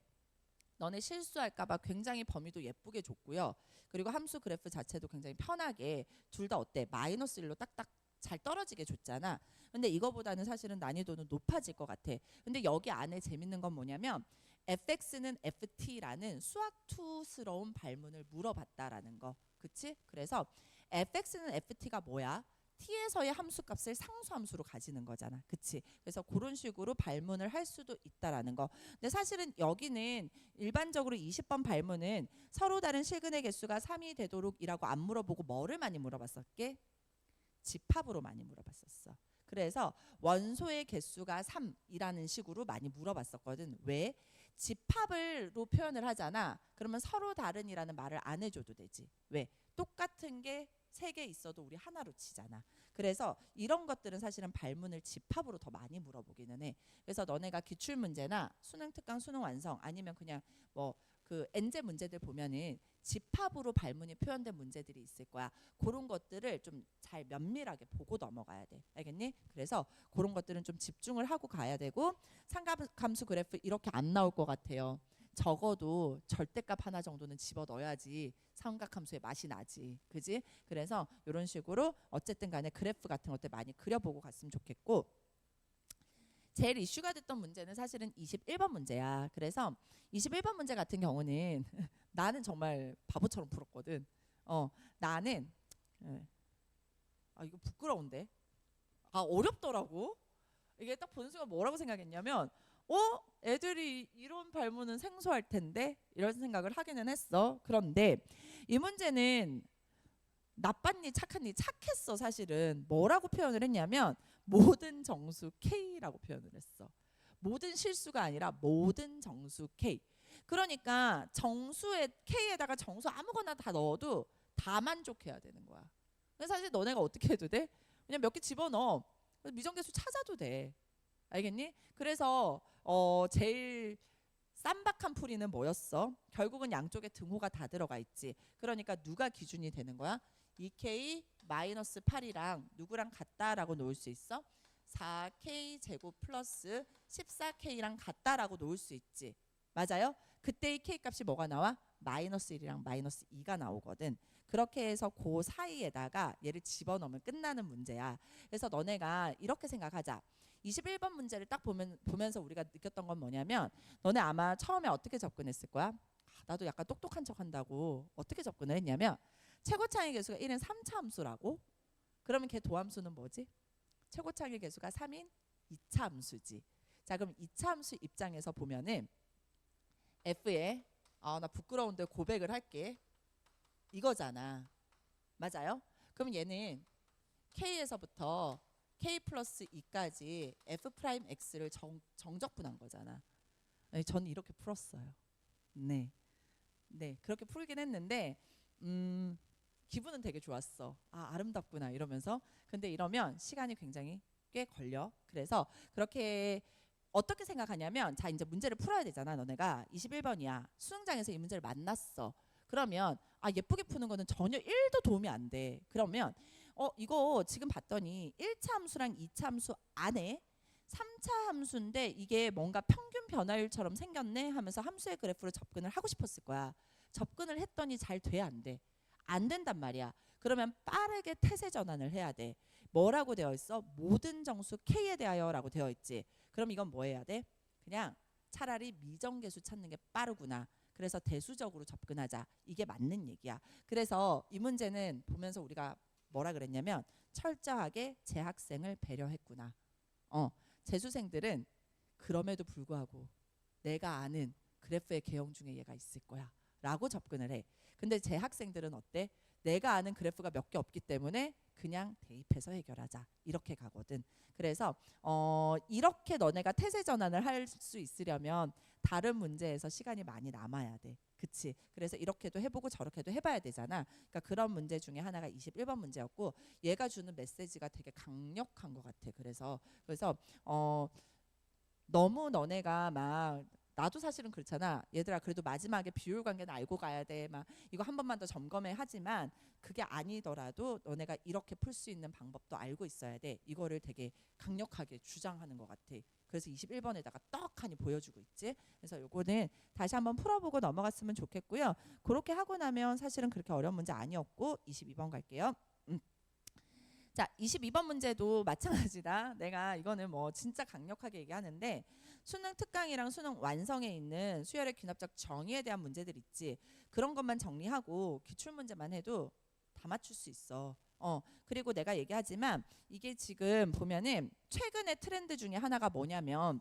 너네 실수할까봐 굉장히 범위도 예쁘게 줬고요. 그리고 함수 그래프 자체도 굉장히 편하게 둘 다 어때? 마이너스 1로 딱딱 잘 떨어지게 줬잖아. 근데 이거보다는 사실은 난이도는 높아질 것 같아. 근데 여기 안에 재밌는 건 뭐냐면 fx는 ft라는 수학2스러운 발문을 물어봤다라는 거. 그치? 그래서 fx는 ft가 뭐야? t에서의 함수값을 상수함수로 가지는 거잖아. 그치? 그래서 그런 식으로 발문을 할 수도 있다라는 거. 근데 사실은 여기는 일반적으로 20번 발문은 서로 다른 실근의 개수가 3이 되도록 이라고 안 물어보고 뭐를 많이 물어봤었게? 집합으로 많이 물어봤었어. 그래서 원소의 개수가 3이라는 식으로 많이 물어봤었거든. 왜? 집합으로 표현을 하잖아. 그러면 서로 다른이라는 말을 안 해줘도 되지. 왜? 똑같은 게 3개 있어도 우리 하나로 치잖아. 그래서 이런 것들은 사실은 발문을 집합으로 더 많이 물어보기는 해. 그래서 너네가 기출문제나 수능 특강 수능 완성 아니면 그냥 뭐 그 엔제 문제들 보면은 집합으로 발문이 표현된 문제들이 있을 거야. 그런 것들을 좀 잘 면밀하게 보고 넘어가야 돼. 알겠니? 그래서 그런 것들은 좀 집중을 하고 가야 되고, 상각함수 그래프 이렇게 안 나올 것 같아요. 적어도 절대값 하나 정도는 집어 넣어야지 삼각함수의 맛이 나지. 그지? 그래서 이런 식으로 어쨌든 간에 그래프 같은 것들 많이 그려보고 갔으면 좋겠고, 제일 이슈가 됐던 문제는 사실은 21번 문제야. 그래서 21번 문제 같은 경우는 나는 정말 바보처럼 풀었거든. 나는 이거 부끄러운데. 어렵더라고. 이게 딱 보는 순간 뭐라고 생각했냐면 애들이 이런 발문은 생소할 텐데 이런 생각을 하기는 했어. 그런데 이 문제는 나빴니 착했니? 착했어. 사실은 뭐라고 표현을 했냐면 모든 정수 K라고 표현을 했어. 모든 실수가 아니라 모든 정수 K. 그러니까 정수의 K에다가 정수 아무거나 다 넣어도 다 만족해야 되는 거야. 그래서 사실 너네가 어떻게 해도 돼? 그냥 몇 개 집어넣어. 미정계수 찾아도 돼. 알겠니? 그래서 제일 쌈박한 풀이는 뭐였어? 결국은 양쪽에 등호가 다 들어가 있지. 그러니까 누가 기준이 되는 거야? 2K 마이너스 8이랑 누구랑 같다라고 놓을 수 있어? 4K 제곱 플러스 14K랑 같다라고 놓을 수 있지. 맞아요? 그때 이 K 값이 뭐가 나와? 마이너스 1이랑 마이너스 2가 나오거든. 그렇게 해서 그 사이에다가 얘를 집어넣으면 끝나는 문제야. 그래서 너네가 이렇게 생각하자. 21번 문제를 딱 보면서 우리가 느꼈던 건 뭐냐면, 너네 아마 처음에 어떻게 접근했을 거야? 나도 약간 똑똑한 척 한다고 어떻게 접근을 했냐면, 최고차의 개수가 1인 3차 함수라고? 그러면 걔 도함수는 뭐지? 최고차의 개수가 3인 2차 함수지. 자, 그럼 2차 함수 입장에서 보면은 F에 나 부끄러운데 고백을 할게. 이거잖아. 맞아요? 그럼 얘는 K에서부터 K 플러스 2까지 F 프라임 X를 정적분한 거잖아. 네, 저는 이렇게 풀었어요. 네. 네, 그렇게 풀긴 했는데 기분은 되게 좋았어. 아름답구나 이러면서. 근데 이러면 시간이 굉장히 꽤 걸려. 그래서 그렇게 어떻게 생각하냐면, 자 이제 문제를 풀어야 되잖아. 너네가 21번이야. 수능장에서 이 문제를 만났어. 그러면 예쁘게 푸는 거는 전혀 1도 도움이 안 돼. 그러면 이거 지금 봤더니 1차 함수랑 2차 함수 안에 3차 함수인데 이게 뭔가 평균 변화율처럼 생겼네 하면서 함수의 그래프로 접근을 하고 싶었을 거야. 접근을 했더니 잘 돼 안 돼? 안 된단 말이야. 그러면 빠르게 태세 전환을 해야 돼. 뭐라고 되어 있어? 모든 정수 K에 대하여라고 되어 있지. 그럼 이건 뭐 해야 돼? 그냥 차라리 미정계수 찾는 게 빠르구나. 그래서 대수적으로 접근하자. 이게 맞는 얘기야. 그래서 이 문제는 보면서 우리가 뭐라 그랬냐면, 철저하게 재학생을 배려했구나. 재수생들은 그럼에도 불구하고 내가 아는 그래프의 개형 중에 얘가 있을 거야 라고 접근을 해. 근데 재학생들은 어때? 내가 아는 그래프가 몇 개 없기 때문에 그냥 대입해서 해결하자 이렇게 가거든. 그래서 이렇게 너네가 태세 전환을 할 수 있으려면 다른 문제에서 시간이 많이 남아야 돼. 그치? 그래서 이렇게도 해보고 저렇게도 해봐야 되잖아. 그러니까 그런 문제 중에 하나가 21번 문제였고, 얘가 주는 메시지가 되게 강력한 것 같아. 그래서 너무 너네가 막, 나도 사실은 그렇잖아. 얘들아 그래도 마지막에 비율 관계는 알고 가야 돼. 막 이거 한 번만 더 점검해 하지만 그게 아니더라도 너네가 이렇게 풀 수 있는 방법도 알고 있어야 돼. 이거를 되게 강력하게 주장하는 것 같아. 그래서 21번에다가 떡하니 보여주고 있지. 그래서 요거는 다시 한번 풀어보고 넘어갔으면 좋겠고요. 그렇게 하고 나면 사실은 그렇게 어려운 문제 아니었고 22번 갈게요. 자, 22번 문제도 마찬가지다. 내가 이거는 뭐 진짜 강력하게 얘기하는데, 수능 특강이랑 수능 완성에 있는 수열의 귀납적 정의에 대한 문제들 있지. 그런 것만 정리하고 기출 문제만 해도 다 맞출 수 있어. 그리고 내가 얘기하지만 이게 지금 보면은 최근의 트렌드 중에 하나가 뭐냐면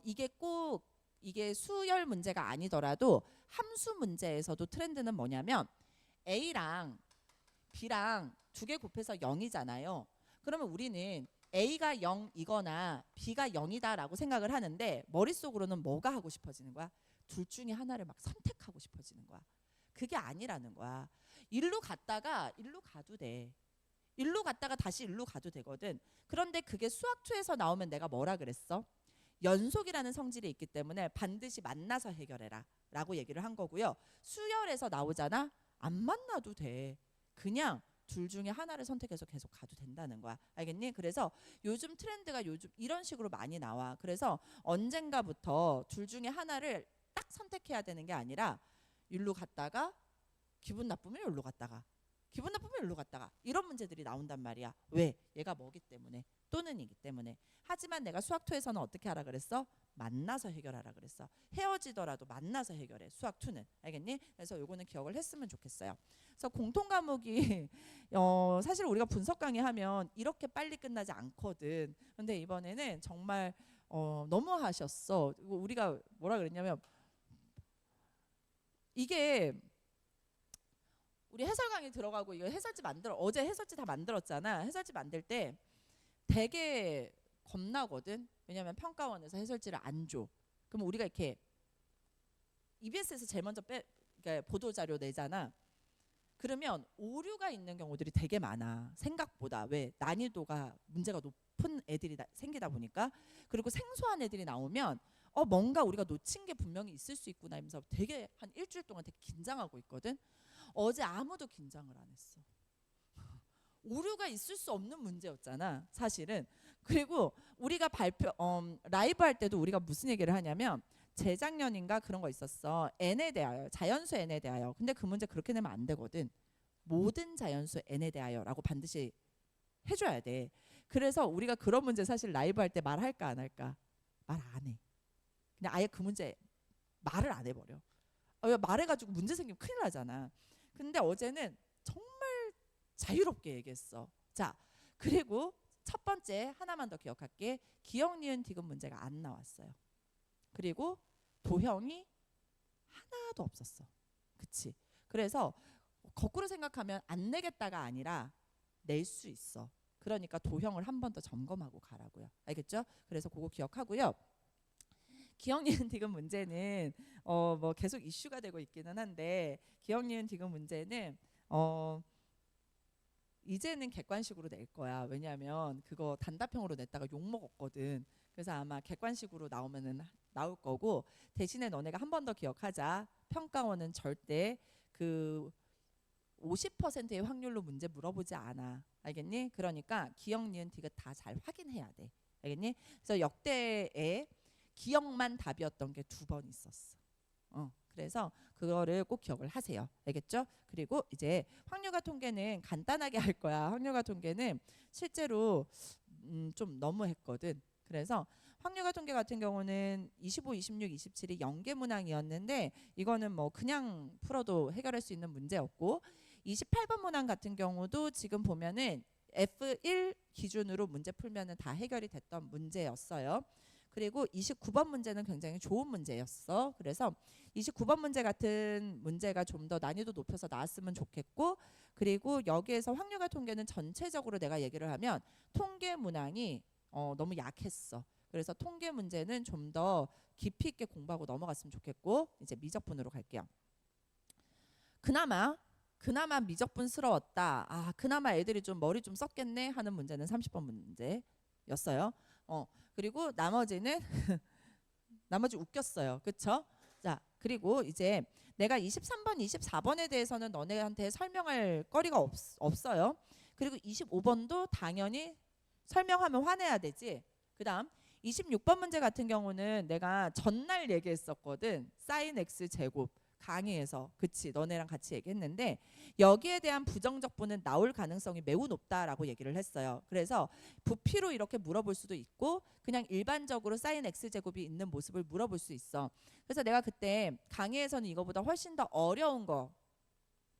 이게 꼭 이게 수열 문제가 아니더라도 함수 문제에서도 트렌드는 뭐냐면 A랑 B랑 두 개 곱해서 0이잖아요. 그러면 우리는 A가 0이거나 B가 0이다라고 생각을 하는데 머릿속으로는 뭐가 하고 싶어지는 거야? 둘 중에 하나를 막 선택하고 싶어지는 거야. 그게 아니라는 거야. 일로 갔다가 일로 가도 돼. 일로 갔다가 다시 일로 가도 되거든. 그런데 그게 수학2에서 나오면 내가 뭐라 그랬어? 연속이라는 성질이 있기 때문에 반드시 만나서 해결해라 라고 얘기를 한 거고요. 수열에서 나오잖아. 안 만나도 돼. 그냥 둘 중에 하나를 선택해서 계속 가도 된다는 거야. 알겠니? 그래서 요즘 트렌드가 요즘 이런 식으로 많이 나와. 그래서 언젠가부터 둘 중에 하나를 딱 선택해야 되는 게 아니라 일로 갔다가 기분 나쁘면 일로 갔다가 기분 나쁘면 일로 갔다가 이런 문제들이 나온단 말이야. 왜? 얘가 뭐기 때문에 또는이기 때문에. 하지만 내가 수학2에서는 어떻게 하라 그랬어? 만나서 해결하라 그랬어. 헤어지더라도 만나서 해결해. 수학2는. 알겠니? 그래서 요거는 기억을 했으면 좋겠어요. 그래서 공통 과목이 사실 우리가 분석 강의 하면 이렇게 빨리 끝나지 않거든. 근데 이번에는 정말 너무 하셨어. 우리가 뭐라 그랬냐면 이게 우리 해설 강의 들어가고 이거 해설지 어제 해설지 다 만들었잖아. 해설지 만들 때 되게 겁나거든. 왜냐면 평가원에서 해설지를 안 줘. 그럼 우리가 이렇게 EBS에서 제일 먼저 그러니까 보도 자료 내잖아. 그러면 오류가 있는 경우들이 되게 많아. 생각보다. 왜? 난이도가 문제가 높은 애들이 생기다 보니까. 그리고 생소한 애들이 나오면 뭔가 우리가 놓친 게 분명히 있을 수 있구나 하면서 되게 한 일주일 동안 되게 긴장하고 있거든. 어제 아무도 긴장을 안 했어. 오류가 있을 수 없는 문제였잖아 사실은. 그리고 우리가 라이브 할 때도 우리가 무슨 얘기를 하냐면 재작년인가 그런 거 있었어. n에 대하여, 자연수 n에 대하여. 근데 그 문제 그렇게 내면 안 되거든. 모든 자연수 n에 대하여라고 반드시 해줘야 돼. 그래서 우리가 그런 문제 사실 라이브 할 때 말할까 안 할까? 말 안 해. 그냥 아예 그 문제 말을 안 해버려. 말해가지고 문제 생기면 큰일 나잖아. 근데 어제는 정말 자유롭게 얘기했어. 자, 그리고 첫 번째 하나만 더 기억할게. 기억, 니은, 디귿 문제가 안 나왔어요. 그리고 도형이 하나도 없었어. 그치? 그래서 거꾸로 생각하면 안 내겠다가 아니라 낼 수 있어. 그러니까 도형을 한 번 더 점검하고 가라고요. 알겠죠? 그래서 그거 기억하고요. 기억, 니은, 디귿 문제는 뭐 계속 이슈가 되고 있기는 한데 기억, 니은, 디귿 문제는 이제는 객관식으로 낼 거야. 왜냐하면 그거 단답형으로 냈다가 욕 먹었거든. 그래서 아마 객관식으로 나오면은 나올 거고, 대신에 너네가 한 번 더 기억하자. 평가원은 절대 그 50%의 확률로 문제 물어보지 않아. 알겠니? 그러니까 기억, 니은, 디귿 다 잘 확인해야 돼. 알겠니? 그래서 역대에 기억만 답이었던 게 2번 있었어. 그래서 그거를 꼭 기억을 하세요. 알겠죠? 그리고 이제 확률과 통계는 간단하게 할 거야. 확률과 통계는 실제로 좀 너무 했거든. 그래서 확률과 통계 같은 경우는 25, 26, 27이 연계 문항이었는데 이거는 뭐 그냥 풀어도 해결할 수 있는 문제였고, 28번 문항 같은 경우도 지금 보면은 F1 기준으로 문제 풀면은 다 해결이 됐던 문제였어요. 그리고 29번 문제는 굉장히 좋은 문제였어. 그래서 29번 문제 같은 문제가 좀 더 난이도 높여서 나왔으면 좋겠고, 그리고 여기에서 확률과 통계는 전체적으로 내가 얘기를 하면 통계 문항이 너무 약했어. 그래서 통계 문제는 좀 더 깊이 있게 공부하고 넘어갔으면 좋겠고, 이제 미적분으로 갈게요. 그나마 미적분스러웠다. 그나마 애들이 좀 머리 좀 썼겠네 하는 문제는 30번 문제였어요. 그리고 나머지는 나머지 웃겼어요. 그쵸? 자, 그리고 이제 내가 23번, 24번에 대해서는 너네한테 설명할 거리가 없어요. 그리고 25번도 당연히 설명하면 화내야 되지. 그 다음 26번 문제 같은 경우는 내가 전날 얘기했었거든. 사인 x 제곱 강의에서. 그치? 너네랑 같이 얘기했는데 여기에 대한 부정적분은 나올 가능성이 매우 높다라고 얘기를 했어요. 그래서 부피로 이렇게 물어볼 수도 있고 그냥 일반적으로 사인 x제곱이 있는 모습을 물어볼 수 있어. 그래서 내가 그때 강의에서는 이거보다 훨씬 더 어려운 거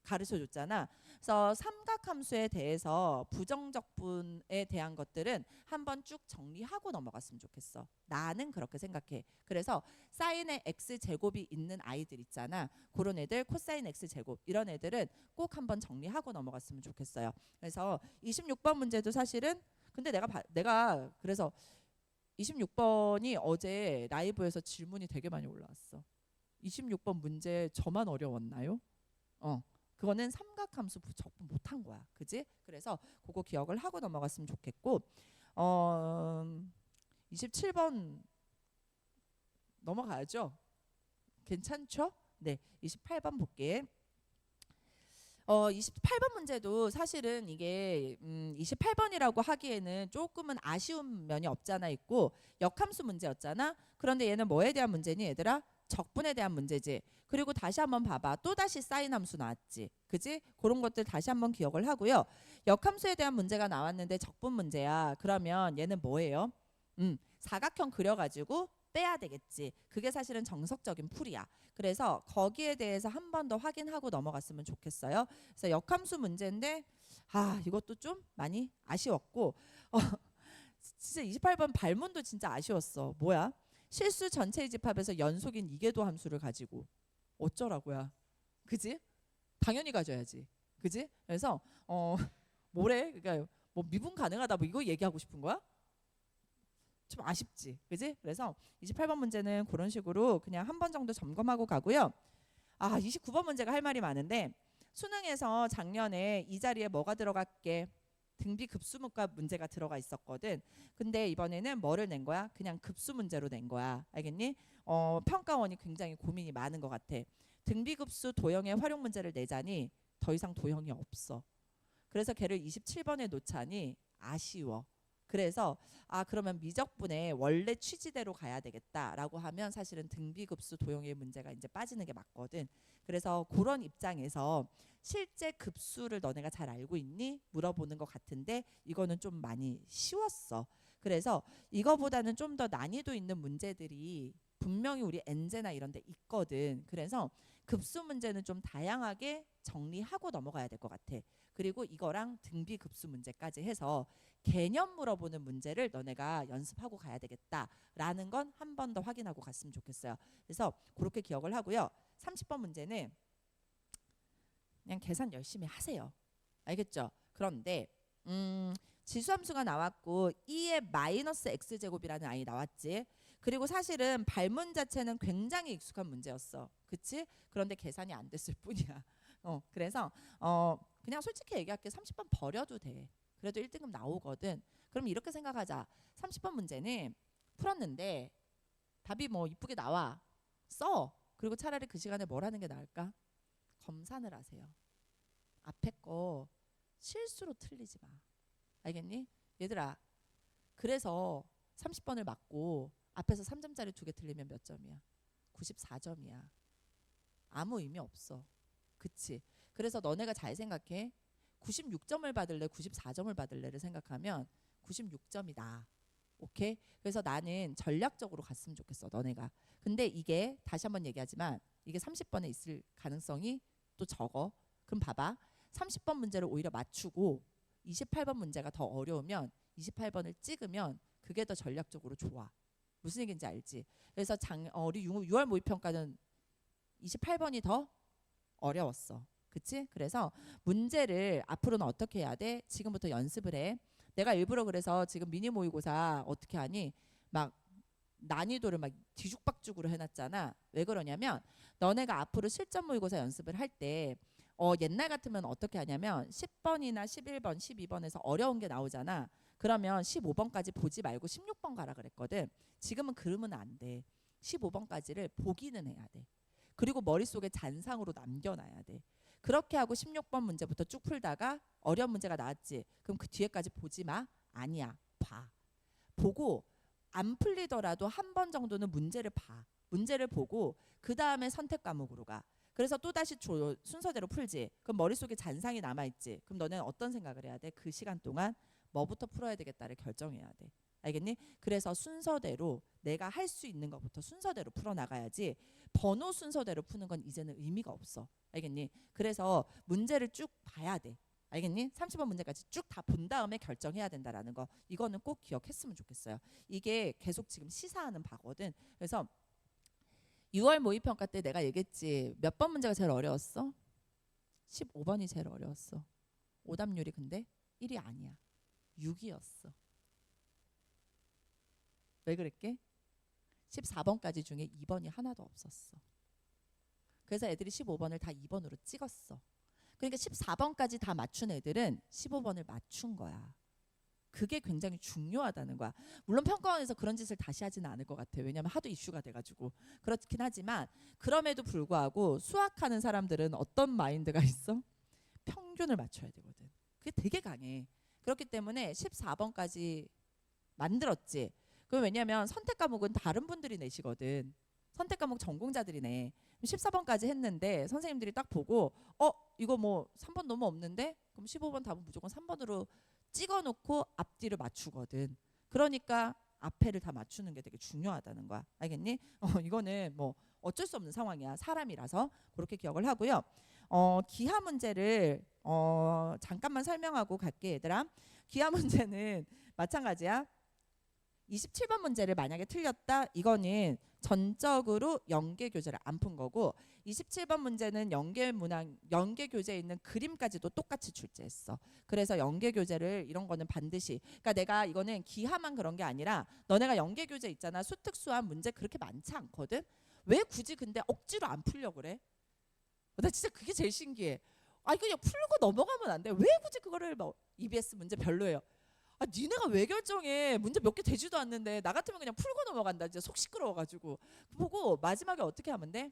가르쳐줬잖아. 그래서 삼각함수에 대해서 부정적분에 대한 것들은 한번 쭉 정리하고 넘어갔으면 좋겠어. 나는 그렇게 생각해. 그래서 사인의 x제곱이 있는 아이들 있잖아. 그런 애들 코사인 x제곱 이런 애들은 꼭 한번 정리하고 넘어갔으면 좋겠어요. 그래서 26번 문제도 사실은 근데 내가 그래서 26번이 어제 라이브에서 질문이 되게 많이 올라왔어. 26번 문제 저만 어려웠나요? 그거는 삼각함수 적분 못한 거야. 그지? 그래서 그거 기억을 하고 넘어갔으면 좋겠고 27번 넘어가야죠. 괜찮죠? 네, 28번 볼게. 28번 문제도 사실은 이게 28번이라고 하기에는 조금은 아쉬운 면이 없잖아 있고 역함수 문제였잖아. 그런데 얘는 뭐에 대한 문제니 얘들아? 적분에 대한 문제지. 그리고 다시 한번 봐봐. 또다시 사인 함수 나왔지. 그지? 그런 것들 다시 한번 기억을 하고요. 역함수에 대한 문제가 나왔는데 적분 문제야. 그러면 얘는 뭐예요? 사각형 그려가지고 빼야 되겠지. 그게 사실은 정석적인 풀이야. 그래서 거기에 대해서 한 번 더 확인하고 넘어갔으면 좋겠어요. 그래서 역함수 문제인데 이것도 좀 많이 아쉬웠고 진짜 28번 발문도 진짜 아쉬웠어. 뭐야? 실수 전체의 집합에서 연속인 이계도 함수를 가지고 어쩌라고야. 그지? 당연히 가져야지. 그지? 그래서 뭐래? 그러니까 뭐 미분 가능하다 뭐 이거 얘기하고 싶은 거야? 좀 아쉽지. 그지? 그래서 28번 문제는 그런 식으로 그냥 한 번 정도 점검하고 가고요. 29번 문제가 할 말이 많은데 수능에서 작년에 이 자리에 뭐가 들어갔게? 등비 급수문과 문제가 들어가 있었거든. 근데 이번에는 뭐를 낸 거야? 그냥 급수 문제로 낸 거야. 알겠니? 평가원이 굉장히 고민이 많은 것 같아. 등비 급수 도형의 활용 문제를 내자니 더 이상 도형이 없어. 그래서 걔를 27번에 놓자니 아쉬워. 그래서 그러면 미적분의 원래 취지대로 가야 되겠다라고 하면 사실은 등비급수 도형의 문제가 이제 빠지는 게 맞거든. 그래서 그런 입장에서 실제 급수를 너네가 잘 알고 있니? 물어보는 것 같은데 이거는 좀 많이 쉬웠어. 그래서 이거보다는 좀 더 난이도 있는 문제들이 분명히 우리 엔제나 이런 데 있거든. 그래서 급수 문제는 좀 다양하게 정리하고 넘어가야 될 것 같아. 그리고 이거랑 등비급수 문제까지 해서 개념 물어보는 문제를 너네가 연습하고 가야 되겠다라는 건 한 번 더 확인하고 갔으면 좋겠어요. 그래서 그렇게 기억을 하고요. 30번 문제는 그냥 계산 열심히 하세요. 알겠죠? 그런데 지수함수가 나왔고 2의 마이너스 x제곱이라는 아이 나왔지. 그리고 사실은 발문 자체는 굉장히 익숙한 문제였어. 그치? 그런데 계산이 안 됐을 뿐이야. 그래서 그냥 솔직히 얘기할게. 30번 버려도 돼. 그래도 1등급 나오거든. 그럼 이렇게 생각하자. 30번 문제는 풀었는데 답이 뭐 이쁘게 나와. 써. 그리고 차라리 그 시간에 뭘 하는 게 나을까? 검산을 하세요. 앞에 거 실수로 틀리지 마. 알겠니? 얘들아. 그래서 30번을 맞고 앞에서 3점짜리 2개 틀리면 몇 점이야? 94점이야. 아무 의미 없어. 그치? 그래서 너네가 잘 생각해. 96점을 받을래 94점을 받을래를 생각하면 96점이다. 오케이? 그래서 나는 전략적으로 갔으면 좋겠어. 너네가. 근데 이게 다시 한번 얘기하지만 이게 30번에 있을 가능성이 또 적어. 그럼 봐봐. 30번 문제를 오히려 맞추고 28번 문제가 더 어려우면 28번을 찍으면 그게 더 전략적으로 좋아. 무슨 얘기인지 알지? 그래서 우리 6월 모의평가는 28번이 더 어려웠어. 그치? 그래서 문제를 앞으로는 어떻게 해야 돼? 지금부터 연습을 해. 내가 일부러 그래서 지금 미니 모의고사 어떻게 하니? 막 난이도를 막 뒤죽박죽으로 해놨잖아. 왜 그러냐면 너네가 앞으로 실전 모의고사 연습을 할 때 옛날 같으면 어떻게 하냐면 10번이나 11번, 12번에서 어려운 게 나오잖아. 그러면 15번까지 보지 말고 16번 가라 그랬거든. 지금은 그러면 안 돼. 15번까지를 보기는 해야 돼. 그리고 머릿속에 잔상으로 남겨놔야 돼. 그렇게 하고 16번 문제부터 쭉 풀다가 어려운 문제가 나왔지. 그럼 그 뒤에까지 보지 마. 아니야. 봐. 보고 안 풀리더라도 한 번 정도는 문제를 봐. 문제를 보고 그 다음에 선택 과목으로 가. 그래서 또다시 순서대로 풀지. 그럼 머릿속에 잔상이 남아있지. 그럼 너는 어떤 생각을 해야 돼? 그 시간 동안 뭐부터 풀어야 되겠다를 결정해야 돼. 알겠니? 그래서 순서대로 내가 할 수 있는 것부터 순서대로 풀어나가야지 번호 순서대로 푸는 건 이제는 의미가 없어. 알겠니? 그래서 문제를 쭉 봐야 돼. 알겠니? 30번 문제까지 쭉 다 본 다음에 결정해야 된다라는 거. 이거는 꼭 기억했으면 좋겠어요. 이게 계속 지금 시사하는 바거든. 그래서 6월 모의평가 때 내가 얘기했지. 몇 번 문제가 제일 어려웠어? 15번이 제일 어려웠어. 오답률이 근데 1이 아니야. 6이었어. 왜 그랬게? 14번까지 중에 2번이 하나도 없었어. 그래서 애들이 15번을 다 2번으로 찍었어. 그러니까 14번까지 다 맞춘 애들은 15번을 맞춘 거야. 그게 굉장히 중요하다는 거야. 물론 평가원에서 그런 짓을 다시 하지는 않을 것 같아. 왜냐하면 하도 이슈가 돼가지고. 그렇긴 하지만 그럼에도 불구하고 수학하는 사람들은 어떤 마인드가 있어? 평균을 맞춰야 되거든. 그게 되게 강해. 그렇기 때문에 14번까지 만들었지. 그럼 왜냐하면 선택 과목은 다른 분들이 내시거든. 선택 과목 전공자들이 내. 14번까지 했는데 선생님들이 딱 보고 이거 뭐 3번 너무 없는데? 그럼 15번 답은 무조건 3번으로 찍어놓고 앞뒤를 맞추거든. 그러니까 앞에를 다 맞추는 게 되게 중요하다는 거야. 알겠니? 이거는 뭐 어쩔 수 없는 상황이야. 사람이라서 그렇게 기억을 하고요. 기하 문제를 잠깐만 설명하고 갈게 얘들아. 기하 문제는 마찬가지야. 27번 문제를 만약에 틀렸다, 이거는 전적으로 연계 교재를 안 푼 거고, 27번 문제는 연계 교재에 있는 그림까지도 똑같이 출제했어. 그래서 연계 교재를 이런 거는 반드시, 그러니까 내가 이거는 기하만 그런 게 아니라 너네가 연계 교재 있잖아. 수특수한 문제 그렇게 많지 않거든. 왜 굳이 근데 억지로 안 풀려 그래? 나 진짜 그게 제일 신기해. 이거 그냥 풀고 넘어가면 안 돼. 왜 굳이 그거를 뭐 EBS 문제 별로예요. 니네가 왜 결정해? 문제 몇 개 되지도 않는데. 나 같으면 그냥 풀고 넘어간다. 진짜 속 시끄러워가지고. 보고 마지막에 어떻게 하면 돼?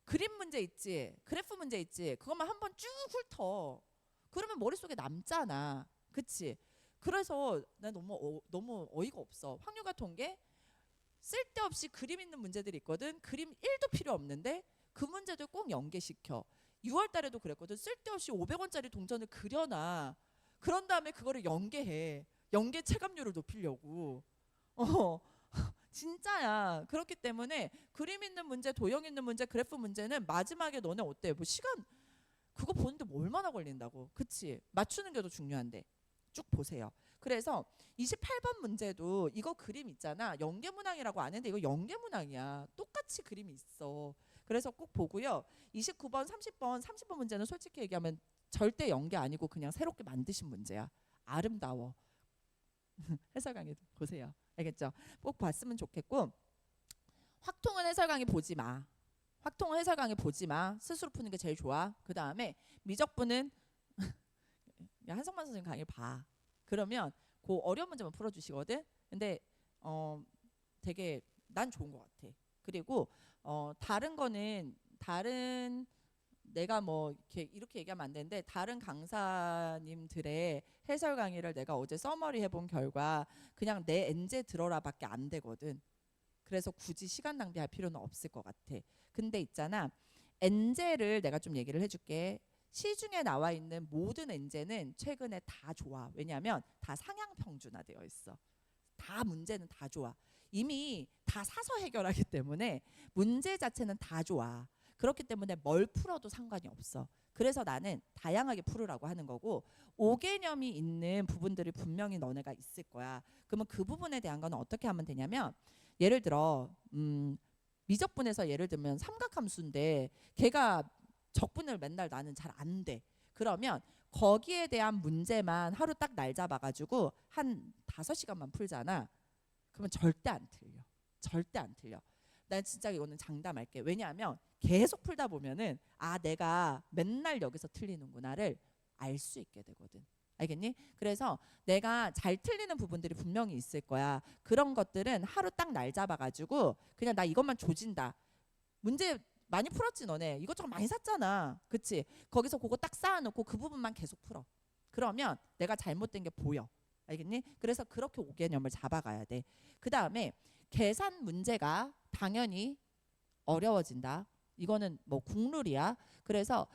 그림 문제 있지, 그래프 문제 있지, 그것만 한번 쭉 훑어. 그러면 머릿속에 남잖아. 그치? 그래서 난 너무 어이가 없어. 확률과 통계 쓸데없이 그림 있는 문제들이 있거든. 그림 1도 필요 없는데 그 문제들 꼭 연계시켜. 6월 달에도 그랬거든. 쓸데없이 500원짜리 동전을 그려놔. 그런 다음에 그거를 연계해. 연계 체감률을 높이려고. 진짜야. 그렇기 때문에 그림 있는 문제, 도형 있는 문제, 그래프 문제는 마지막에 너네 어때? 뭐 시간 그거 보는데 뭐 얼마나 걸린다고. 그치? 맞추는 게 더 중요한데. 쭉 보세요. 그래서 28번 문제도 이거 그림 있잖아. 연계문항이라고 아는데 이거 연계문항이야. 똑같이 그림이 있어. 그래서 꼭 보고요. 29번, 30번 문제는 솔직히 얘기하면 절대 연계 아니고 그냥 새롭게 만드신 문제야. 아름다워. 해설 강의 보세요. 알겠죠? 꼭 봤으면 좋겠고, 확통은 해설 강의 보지 마. 확통은 해설 강의 보지 마. 스스로 푸는 게 제일 좋아. 그 다음에 미적분은 한성만 선생님 강의 봐. 그러면 그 어려운 문제만 풀어주시거든. 근데 되게 난 좋은 것 같아. 그리고 다른 거는 내가 뭐 이렇게 얘기하면 안 되는데, 다른 강사님들의 해설 강의를 내가 어제 서머리 해본 결과 그냥 내 엔제 들어라밖에 안 되거든. 그래서 굳이 시간 낭비할 필요는 없을 것 같아. 근데 있잖아, 엔제를 내가 좀 얘기를 해줄게. 시중에 나와 있는 모든 엔제는 최근에 다 좋아. 왜냐하면 다 상향 평준화되어 있어. 다 문제는 다 좋아. 이미 다 사서 해결하기 때문에 문제 자체는 다 좋아. 그렇기 때문에 뭘 풀어도 상관이 없어. 그래서 나는 다양하게 풀으라고 하는 거고, 5개념이 있는 부분들이 분명히 너네가 있을 거야. 그러면 그 부분에 대한 거는 어떻게 하면 되냐면, 예를 들어 미적분에서 예를 들면 삼각함수인데 걔가 적분을 맨날 나는 잘 안 돼. 그러면 거기에 대한 문제만 하루 딱 날 잡아가지고 한 5시간만 풀잖아. 그러면 절대 안 틀려. 절대 안 틀려. 난 진짜 이거는 장담할게. 왜냐하면 계속 풀다 보면은 내가 맨날 여기서 틀리는구나를 알 수 있게 되거든. 알겠니? 그래서 내가 잘 틀리는 부분들이 분명히 있을 거야. 그런 것들은 하루 딱 날 잡아가지고 그냥 나 이것만 조진다. 문제 많이 풀었지 너네. 이것저것 많이 샀잖아. 그치? 거기서 그거 딱 쌓아놓고 그 부분만 계속 풀어. 그러면 내가 잘못된 게 보여. 알겠니? 그래서 그렇게 5개념을 잡아가야 돼. 그 다음에 계산 문제가 당연히 어려워진다. 이거는 뭐 국룰이야. 그래서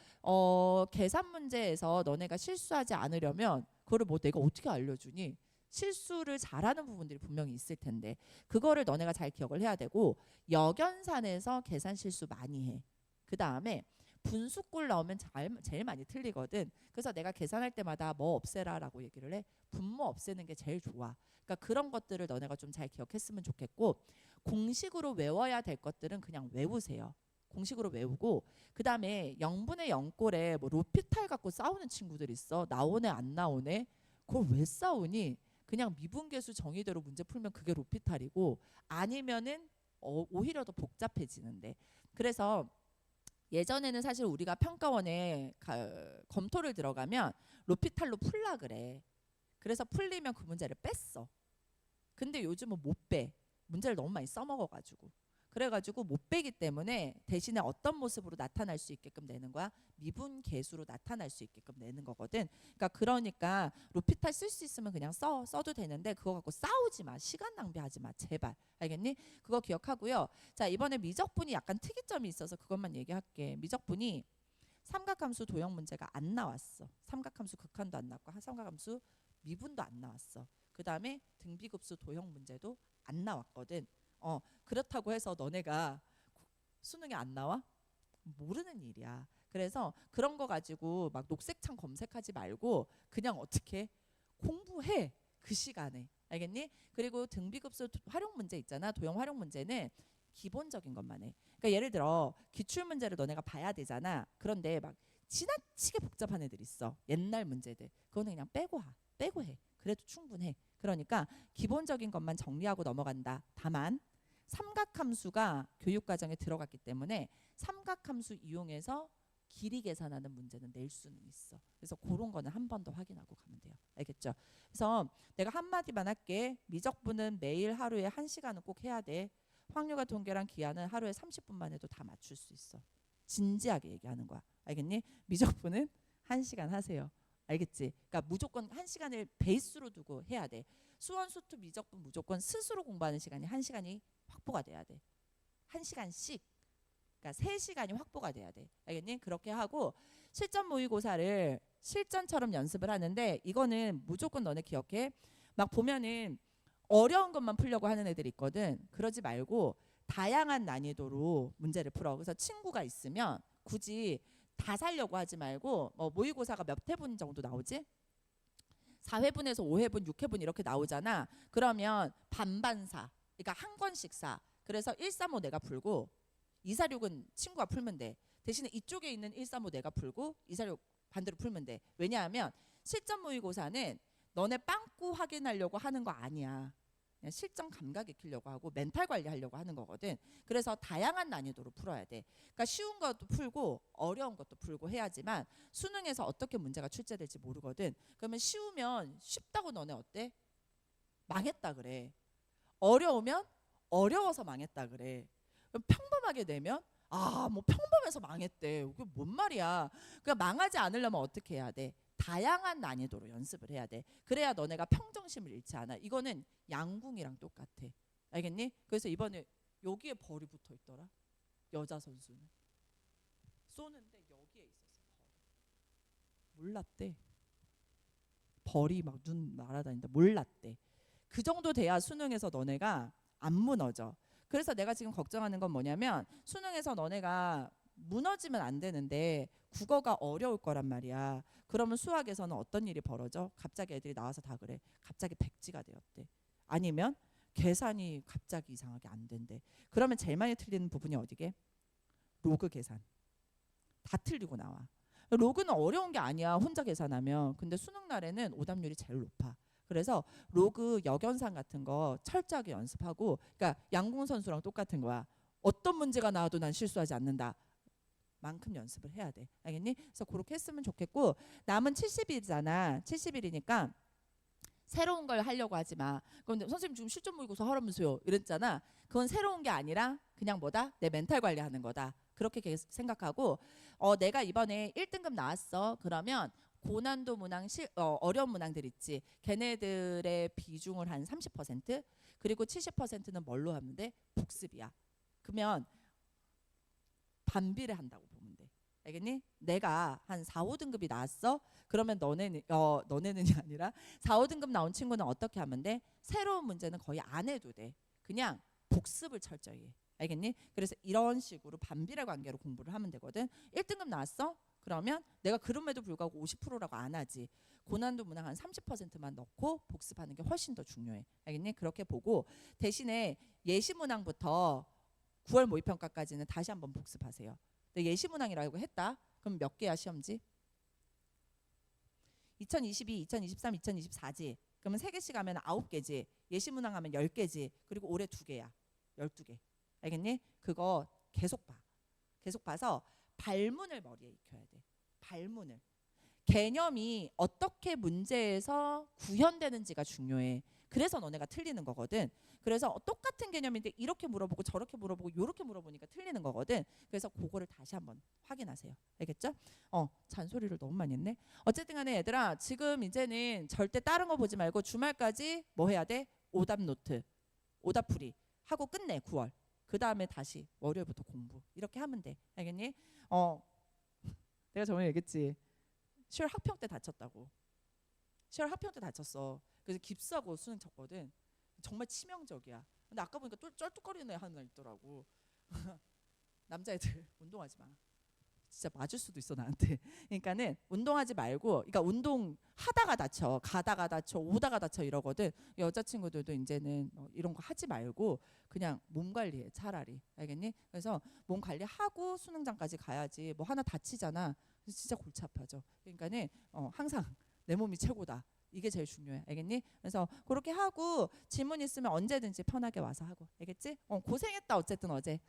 계산 문제에서 너네가 실수하지 않으려면 그거를 뭐 내가 어떻게 알려주니? 실수를 잘하는 부분들이 분명히 있을 텐데 그거를 너네가 잘 기억을 해야 되고 역연산에서 계산 실수 많이 해. 그 다음에 분수꼴 나오면 제일 많이 틀리거든. 그래서 내가 계산할 때마다 뭐 없애라라고 얘기를 해. 분모 없애는 게 제일 좋아. 그러니까 그런 것들을 너네가 좀 잘 기억했으면 좋겠고 공식으로 외워야 될 것들은 그냥 외우세요. 공식으로 외우고 그 다음에 0분의 0꼴에 뭐 로피탈 갖고 싸우는 친구들 있어. 나오네 안 나오네. 그걸 왜 싸우니? 그냥 미분계수 정의대로 문제 풀면 그게 로피탈이고 아니면은 오히려 더 복잡해지는데 그래서 예전에는 사실 우리가 평가원에 검토를 들어가면 로피탈로 풀라 그래. 그래서 풀리면 그 문제를 뺐어. 근데 요즘은 못 빼. 문제를 너무 많이 써먹어가지고. 그래가지고 못 빼기 때문에 대신에 어떤 모습으로 나타날 수 있게끔 내는 거야? 미분계수로 나타날 수 있게끔 내는 거거든. 그러니까 로피탈 쓸 수 있으면 그냥 써도 되는데 그거 갖고 싸우지 마. 시간 낭비하지 마. 제발. 알겠니? 그거 기억하고요. 자, 이번에 미적분이 약간 특이점이 있어서 그것만 얘기할게. 미적분이 삼각함수 도형 문제가 안 나왔어. 삼각함수 극한도 안 나왔고 삼각함수 미분도 안 나왔어. 그 다음에 등비급수 도형 문제도 안 나왔거든. 그렇다고 해서 너네가 수능에 안 나와? 모르는 일이야. 그래서 그런 거 가지고 막 녹색창 검색하지 말고 그냥 어떻게 공부해. 그 시간에. 알겠니? 그리고 등비급수 활용 문제 있잖아. 도형 활용 문제는 기본적인 것만 해. 그러니까 예를 들어 기출 문제를 너네가 봐야 되잖아. 그런데 막 지나치게 복잡한 애들 있어. 옛날 문제들. 그거는 그냥 빼고 해. 그래도 충분해. 그러니까 기본적인 것만 정리하고 넘어간다. 다만 삼각함수가 교육과정에 들어갔기 때문에 삼각함수 이용해서 길이 계산하는 문제는 낼 수는 있어. 그래서 그런 거는 한 번 더 확인하고 가면 돼요. 알겠죠? 그래서 내가 한마디만 할게. 미적분은 매일 하루에 1시간은 꼭 해야 돼. 확률과 통계랑 기하는 하루에 30분만 해도 다 맞출 수 있어. 진지하게 얘기하는 거야. 알겠니? 미적분은 1시간 하세요. 알겠지? 그러니까 무조건 1시간을 베이스로 두고 해야 돼. 수원, 수투, 미적분 무조건 스스로 공부하는 시간이 1시간이 확보가 돼야 돼. 1시간씩. 그러니까 3시간이 확보가 돼야 돼. 알겠니? 그렇게 하고 실전 모의고사를 실전처럼 연습을 하는데 이거는 무조건 너네 기억해. 막 보면은 어려운 것만 풀려고 하는 애들이 있거든. 그러지 말고 다양한 난이도로 문제를 풀어. 그래서 친구가 있으면 굳이 다 살려고 하지 말고 모의고사가 몇 회분 정도 나오지? 4회분에서 5회분, 6회분 이렇게 나오잖아. 그러면 반반사. 그러니까 한 권씩 사. 그래서 135 내가 풀고 246은 친구가 풀면 돼. 대신에 이쪽에 있는 135 내가 풀고 246 반대로 풀면 돼. 왜냐하면 실전 모의고사는 너네 빵꾸 확인하려고 하는 거 아니야. 그냥 실전 감각 익히려고 하고 멘탈 관리하려고 하는 거거든. 그래서 다양한 난이도로 풀어야 돼. 그러니까 쉬운 것도 풀고 어려운 것도 풀고 해야지만 수능에서 어떻게 문제가 출제될지 모르거든. 그러면 쉬우면 쉽다고 너네 어때? 망했다 그래. 어려우면 어려워서 망했다 그래. 그럼 평범하게 내면 뭐 평범해서 망했대. 그게 뭔 말이야. 그러니까 망하지 않으려면 어떻게 해야 돼? 다양한 난이도로 연습을 해야 돼. 그래야 너네가 평정심을 잃지 않아. 이거는 양궁이랑 똑같아. 알겠니? 그래서 이번에 여기에 벌이 붙어 있더라. 여자 선수는 쏘는데 여기에 있었어. 몰랐대. 벌이 막 눈 날아다닌다. 몰랐대. 그 정도 돼야 수능에서 너네가 안 무너져. 그래서 내가 지금 걱정하는 건 뭐냐면 수능에서 너네가 무너지면 안 되는데 국어가 어려울 거란 말이야. 그러면 수학에서는 어떤 일이 벌어져? 갑자기 애들이 나와서 다 그래. 갑자기 백지가 되었대. 아니면 계산이 갑자기 이상하게 안 된대. 그러면 제일 많이 틀리는 부분이 어디게? 로그 계산. 다 틀리고 나와. 로그는 어려운 게 아니야. 혼자 계산하면. 근데 수능 날에는 오답률이 제일 높아. 그래서 로그 역연산 같은 거 철저하게 연습하고, 그러니까 양궁 선수랑 똑같은 거야. 어떤 문제가 나와도 난 실수하지 않는다. 만큼 연습을 해야 돼. 알겠니? 그래서 그렇게 했으면 좋겠고, 남은 70일이잖아. 70일이니까 새로운 걸 하려고 하지 마. 그런데 선생님 지금 실전 모의고사 하라면서요 이랬잖아. 그건 새로운 게 아니라 그냥 뭐다? 내 멘탈 관리하는 거다. 그렇게 생각하고 내가 이번에 1등급 나왔어. 그러면 고난도 문항, 어려운 문항들 있지. 걔네들의 비중을 한 30%, 그리고 70%는 뭘로 하면 돼? 복습이야. 그러면 반비례 한다고 보면 돼. 알겠니? 내가 한 4, 5등급이 나왔어. 그러면 너네는이 아니라 4, 5등급 나온 친구는 어떻게 하면 돼? 새로운 문제는 거의 안 해도 돼. 그냥 복습을 철저히 해. 알겠니? 그래서 이런 식으로 반비례 관계로 공부를 하면 되거든. 1등급 나왔어? 그러면 내가 그럼에도 불구하고 50%라고 안 하지. 고난도 문항 한 30%만 넣고 복습하는 게 훨씬 더 중요해. 알겠니? 그렇게 보고 대신에 예시 문항부터 9월 모의평가까지는 다시 한번 복습하세요. 근데 예시 문항이라고 했다. 그럼 몇 개야 시험지? 2022, 2023, 2024지. 그러면 3개씩 하면 9개지. 예시 문항 하면 10개지. 그리고 올해 2개야. 12개. 알겠니? 그거 계속 봐. 계속 봐서 발문을 머리에 익혀야 돼. 발문을. 개념이 어떻게 문제에서 구현되는지가 중요해. 그래서 너네가 틀리는 거거든. 그래서 똑같은 개념인데 이렇게 물어보고 저렇게 물어보고 이렇게 물어보니까 틀리는 거거든. 그래서 그거를 다시 한번 확인하세요. 알겠죠? 잔소리를 너무 많이 했네. 어쨌든 간에 얘들아, 지금 이제는 절대 다른 거 보지 말고 주말까지 뭐 해야 돼? 오답 노트, 오답풀이 하고 끝내. 9월. 그 다음에 다시 월요일부터 공부. 이렇게 하면 돼. 알겠니? 내가 저번에 얘기했지. 10월 학평 때 다쳤다고. 10월 학평 때 다쳤어. 그래서 깁스하고 수능 쳤거든. 정말 치명적이야. 근데 아까 보니까 쩔뚝거리는 애 하나 있더라고. 남자애들 운동하지 마. 진짜 맞을 수도 있어 나한테. 그러니까는 운동하지 말고, 그러니까 운동 하다가 다쳐, 가다가 다쳐, 오다가 다쳐 이러거든. 여자친구들도 이제는 이런 거 하지 말고 그냥 몸 관리해 차라리. 알겠니? 그래서 몸 관리하고 수능장까지 가야지. 뭐 하나 다치잖아. 진짜 골치 아파져. 그러니까는 항상 내 몸이 최고다. 이게 제일 중요해. 알겠니? 그래서 그렇게 하고 질문 있으면 언제든지 편하게 와서 하고. 알겠지? 고생했다 어쨌든 어제.